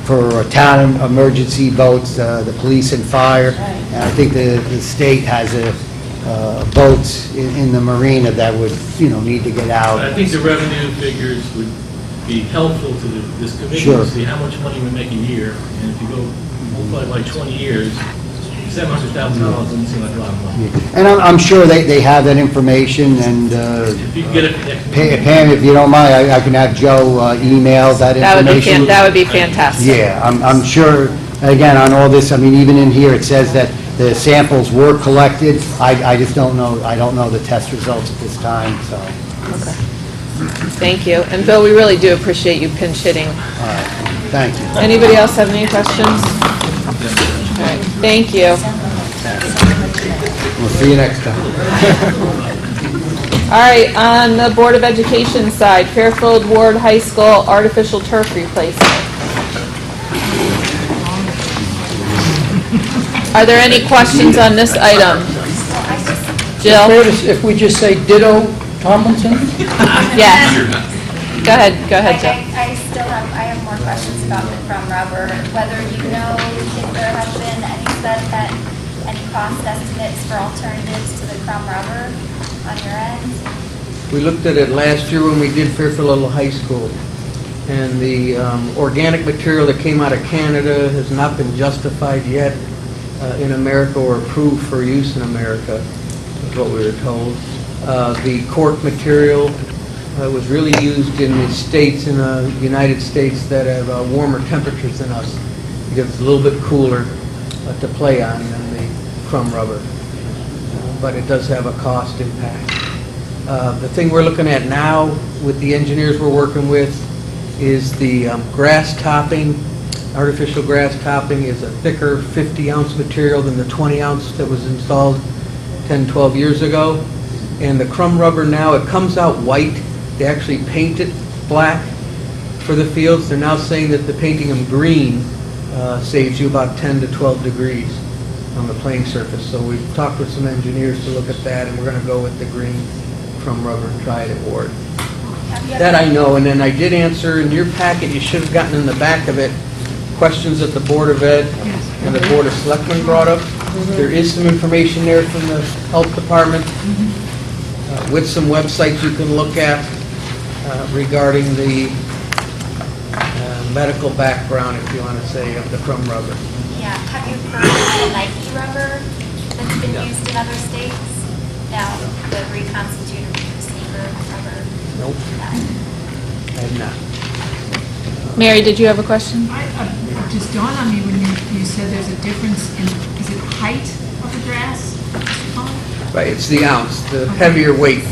for town emergency boats, the police and fire. And I think the state has boats in the marina that would, need to get out. But I think the revenue figures would be helpful to this committee Sure. to see how much money we make a year. And if you go multiply by 20 years, $700,000 doesn't seem like a lot of money. And I'm sure they have that information, and If you can get it next Pam, if you don't mind, I can have Joe email that information. That would be fantastic. Yeah, I'm sure, again, on all this, I mean, even in here, it says that the samples were collected. I just don't know, I don't know the test results at this time, so. Okay. Thank you. And Bill, we really do appreciate you pinch hitting. All right, thank you. Anybody else have any questions? All right, thank you. We'll see you next time. All right, on the Board of Education side, Fairfield Ward High School artificial turf replacement. Are there any questions on this item? Jill? If we just say ditto Tomlinson? Yes. Go ahead, Jill. I have more questions about the crumb rubber, whether you know if there have been any cost estimates for alternatives to the crumb rubber on your end? We looked at it last year when we did Fairfield Little High School, and the organic material that came out of Canada has not been justified yet in America or approved for use in America, is what we were told. The cork material was really used in the states, in the United States, that have warmer temperatures than us, because it's a little bit cooler to play on than the crumb rubber. But it does have a cost impact. The thing we're looking at now with the engineers we're working with is the grass topping. Artificial grass topping is a thicker 50-ounce material than the 20-ounce that was installed 10, 12 years ago. And the crumb rubber now, it comes out white. They actually paint it black for the fields. They're now saying that the painting them green saves you about 10 to 12 degrees on the playing surface. So we've talked with some engineers to look at that, and we're going to go with the green crumb rubber and try it at Ward. That I know, and then I did answer in your packet, you should have gotten in the back of it, questions that the Board of Ed and the Board of Selectmen brought up. There is some information there from the Health Department with some websites you can look at regarding the medical background, if you want to say, of the crumb rubber. Yeah, have you heard of the Nike rubber that's been used in other states? No, the reconstituted receiver rubber? Nope. No. I have not. Mary, did you have a question? It just dawned on me when you said there's a difference in, is it height of the grass? Right, it's the ounce, the heavier weight.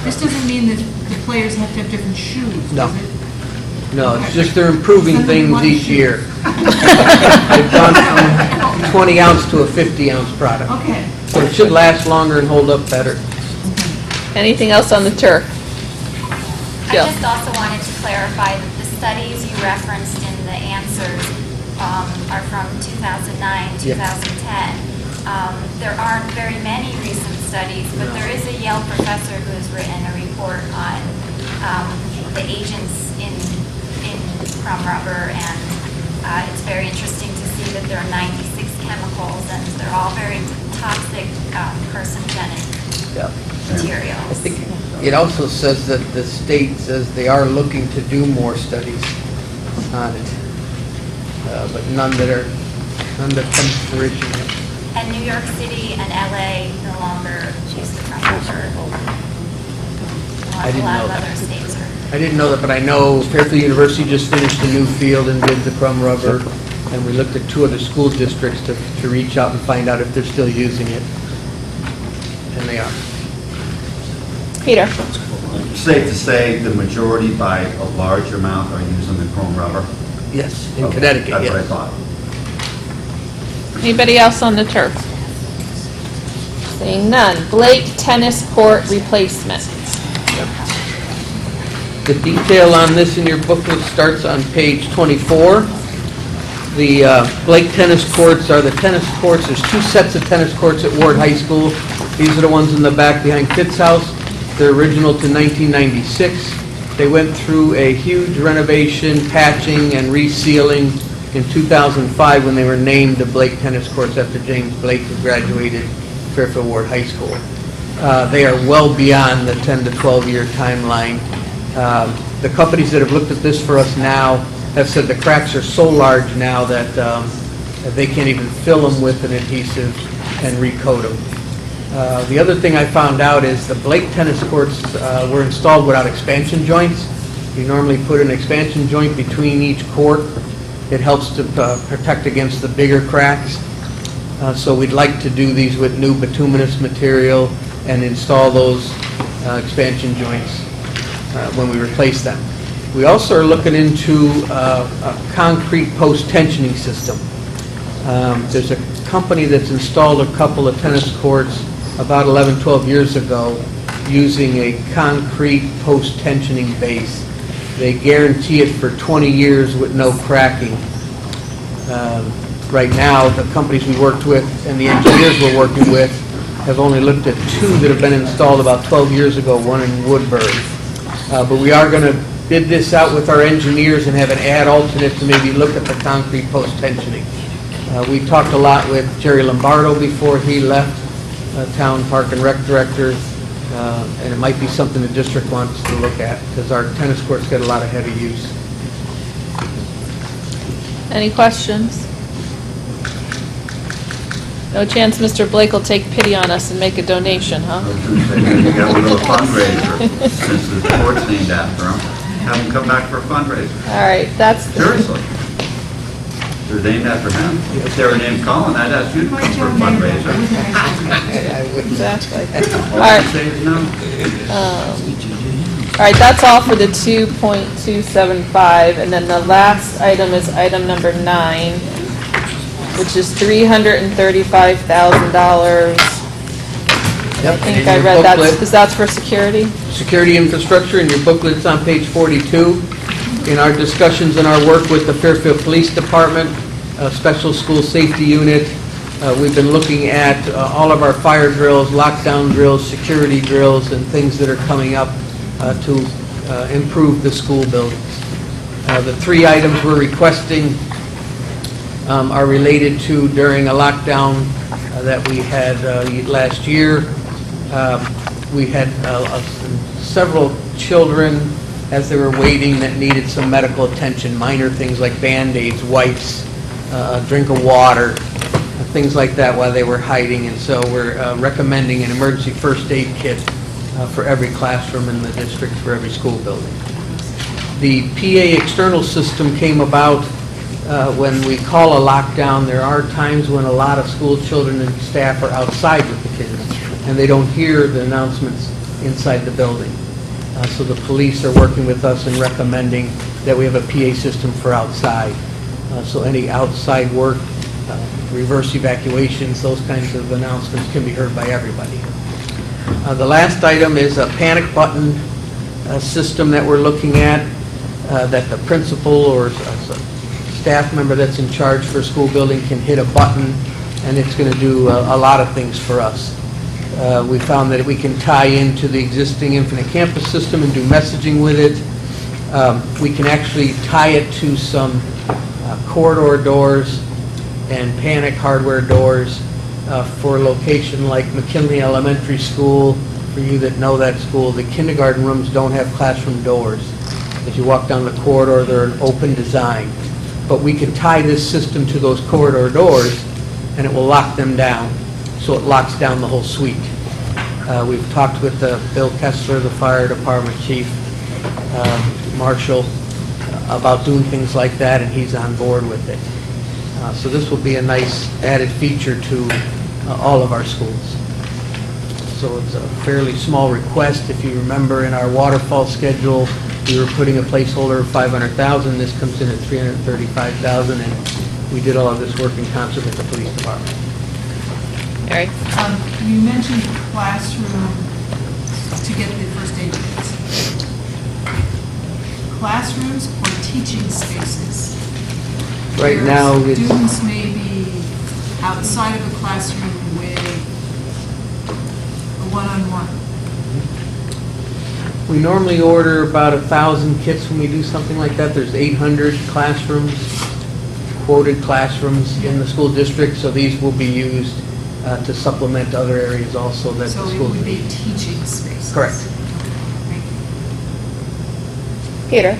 This doesn't mean that the players have to have different shoes, No. does it? No, it's just they're improving Send them things one each shoe. year. They've gone from 20 ounce to a 50 ounce product. Okay. So it should last longer and hold up better. Anything else on the turf? I Jill? just also wanted to clarify that the studies you referenced in the answers are from 2009, 2010. There aren't very many recent studies, but there is a Yale professor who has written a report on the agents in crumb rubber, and it's very interesting to see that there are 96 chemicals, and they're all very toxic, carcinogenic materials. I think it also says that the state says they are looking to do more studies on it, but none that come to fruition yet. And New York City and LA no longer use the crumb rubber. I didn't A lot know of that. other states are I didn't know that, but I know Fairfield University just finished a new field and did the crumb rubber, and we looked at 2 other school districts to reach out and find out if they're still using it, and they are. Peter? Safe to say the majority by a large amount are using the chrome rubber? Yes, in Okay, Connecticut, That's what I yes. thought. Anybody else on the turf? Seeing none. Blake Tennis Court Replacement. The detail on this in your booklet starts on page 24. The Blake tennis courts are the tennis courts. There's 2 sets of tennis courts at Ward High School. These are the ones in the back behind Pitt's house. They're original to 1996. They went through a huge renovation, patching, and resealing in 2005 when they were named the Blake tennis courts after James Blake, who graduated Fairfield Ward High School. They are well beyond the 10 to 12-year timeline. The companies that have looked at this for us now have said the cracks are so large now that they can't even fill them with an adhesive and recoat them. The other thing I found out is the Blake tennis courts were installed without expansion joints. You normally put an expansion joint between each court. It helps to protect against the bigger cracks. So we'd like to do these with new bituminous material and install those expansion joints when we replace them. We also are looking into a concrete post-tensioning system. There's a company that's installed a couple of tennis courts about 11, 12 years ago using a concrete post-tensioning base. They guarantee it for 20 years with no cracking. Right now, the companies we worked with and the engineers we're working with have only looked at 2 that have been installed about 12 years ago, one in Woodbury. But we are going to bid this out with our engineers and have an ad alternate to maybe look at the concrete post-tensioning. We talked a lot with Jerry Lombardo before he left, Town Park and Rec Director, and it might be something the district wants to look at because our tennis courts get a lot of heavy use. Any questions? No chance Mr. Blake will take pity on us and make a donation, huh? You got a little fundraiser, since the court's named after him. Have him come back for a fundraiser. All right, that's... Seriously. They're named after him. If they were named Colin, I'd ask you to come for a fundraiser. Exactly. All right. All right, that's all for the 2.275, and then the last item is item number 9, which is $335,000. I think I read that. Is that for security? Security infrastructure, in your booklet, it's on page 42. In our discussions and our work with the Fairfield Police Department, Special School Safety Unit, we've been looking at all of our fire drills, lockdown drills, security drills, and things that are coming up to improve the school buildings. The 3 items we're requesting are related to during a lockdown that we had last year. We had several children as they were waiting that needed some medical attention, minor things like Band-Aids, wipes, a drink of water, things like that while they were hiding. And so we're recommending an emergency first aid kit for every classroom in the district, for every school building. The PA external system came about when we call a lockdown. There are times when a lot of school children and staff are outside with the kids, and they don't hear the announcements inside the building. So the police are working with us and recommending that we have a PA system for outside. So any outside work, reverse evacuations, those kinds of announcements can be heard by everybody. The last item is a panic button system that we're looking at, that the principal or a staff member that's in charge for a school building can hit a button, and it's going to do a lot of things for us. We found that we can tie into the existing Infinite Campus system and do messaging with it. We can actually tie it to some corridor doors and panic hardware doors for a location like McKinley Elementary School. For you that know that school, the kindergarten rooms don't have classroom doors. As you walk down the corridor, they're an open design. But we can tie this system to those corridor doors, and it will lock them down. So it locks down the whole suite. We've talked with Bill Kessler, the fire department chief, Marshall, about doing things like that, and he's on board with it. So this will be a nice added feature to all of our schools. So it's a fairly small request. If you remember, in our waterfall schedule, we were putting a placeholder of $500,000. This comes in at $335,000, and we did all of this work in concert with the police department. All right. You mentioned classroom to get the first aid kits. Classrooms or teaching spaces? Right Where now, it's... students may be outside of a classroom with a one-on-one. We normally order about 1,000 kits when we do something like that. There's 800 classrooms, quoted classrooms in the school district, so these will be used to supplement other areas also that So the it schools would need. be teaching spaces? Correct. Thank you. Peter?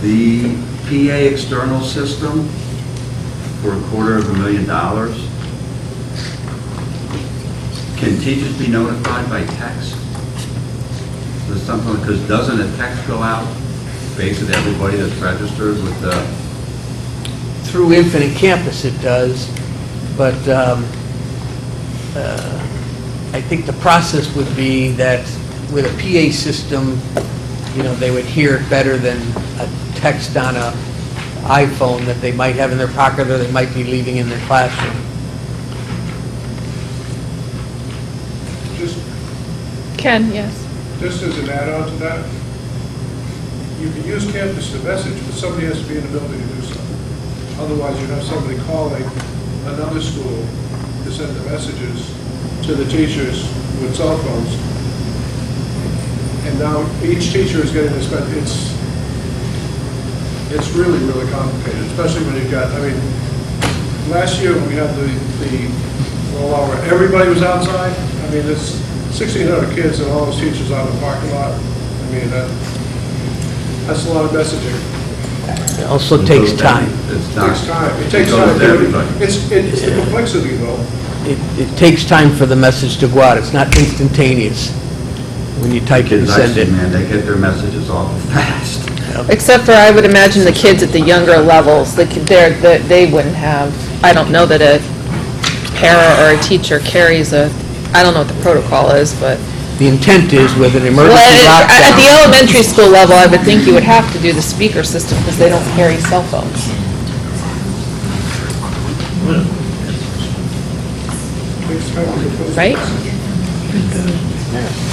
The PA external system for $250,000. Can teachers be notified by text? There's something, because doesn't a text go out basically to everybody that's registered with the... Through Infinite Campus it does, but I think the process would be that with a PA system, you know, they would hear it better than a text on a iPhone that they might have in their pocket or they might be leaving in their classroom. Ken, yes. Just as an add-on to that, you can use Campus to message, but somebody has to be in the building to do so. Otherwise, you'd have somebody calling another school to send the messages to the teachers with cell phones. And now each teacher is getting this, but it's really, really complicated, especially when you've got, I mean, last year when we had the rollout where everybody was outside, I mean, it's 1,600 kids and all those teachers out in the parking lot. I mean, that's a lot of messaging. It also takes time. It's It not... takes time. It takes It goes time. to everybody. It's the complexity, though. It takes time for the message to go out. It's not instantaneous when you type it and Kids, send it. man, they get their messages awful fast. Except for, I would imagine the kids at the younger levels, they wouldn't have, I don't know that a para or a teacher carries a, I don't know what the protocol is, but. The intent is with an emergency Well, at the lockdown. elementary school level, I would think you would have to do the speaker system because they don't carry cell phones. Right?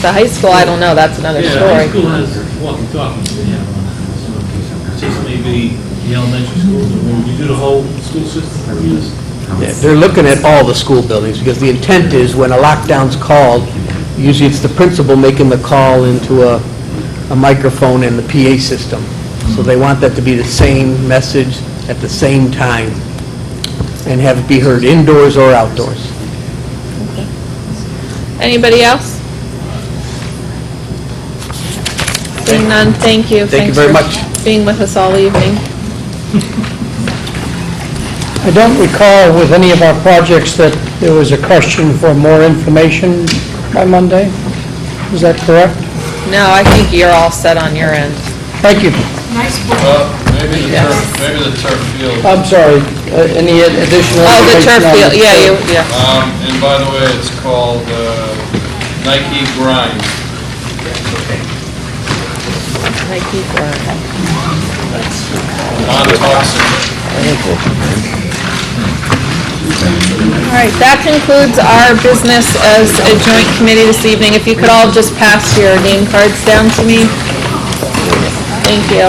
The high school, I don't know, that's another Yeah, high story. school has walkie-talkies, they have on. Just maybe the elementary schools, or when you do the whole school system, we use. Yeah, they're looking at all the school buildings, because the intent is when a lockdown's called, usually it's the principal making the call into a microphone in the PA system. So they want that to be the same message at the same time, and have it be heard indoors or outdoors. Anybody else? Seeing none, thank you. Thank you very much. Thanks for being with us all evening. I don't recall with any of our projects that there was a question for more information by Monday. Is that correct? No, I think you're all set on your end. Thank you. Nice book. Maybe the turf field. I'm sorry, any additional Oh, the information turf on field, the yeah, turf? And by the way, it's called Nike Grind. Nike Grind. Non-toxic. All right, that concludes our business as a joint committee this evening. If you could all just pass your name cards down to me. Thank you.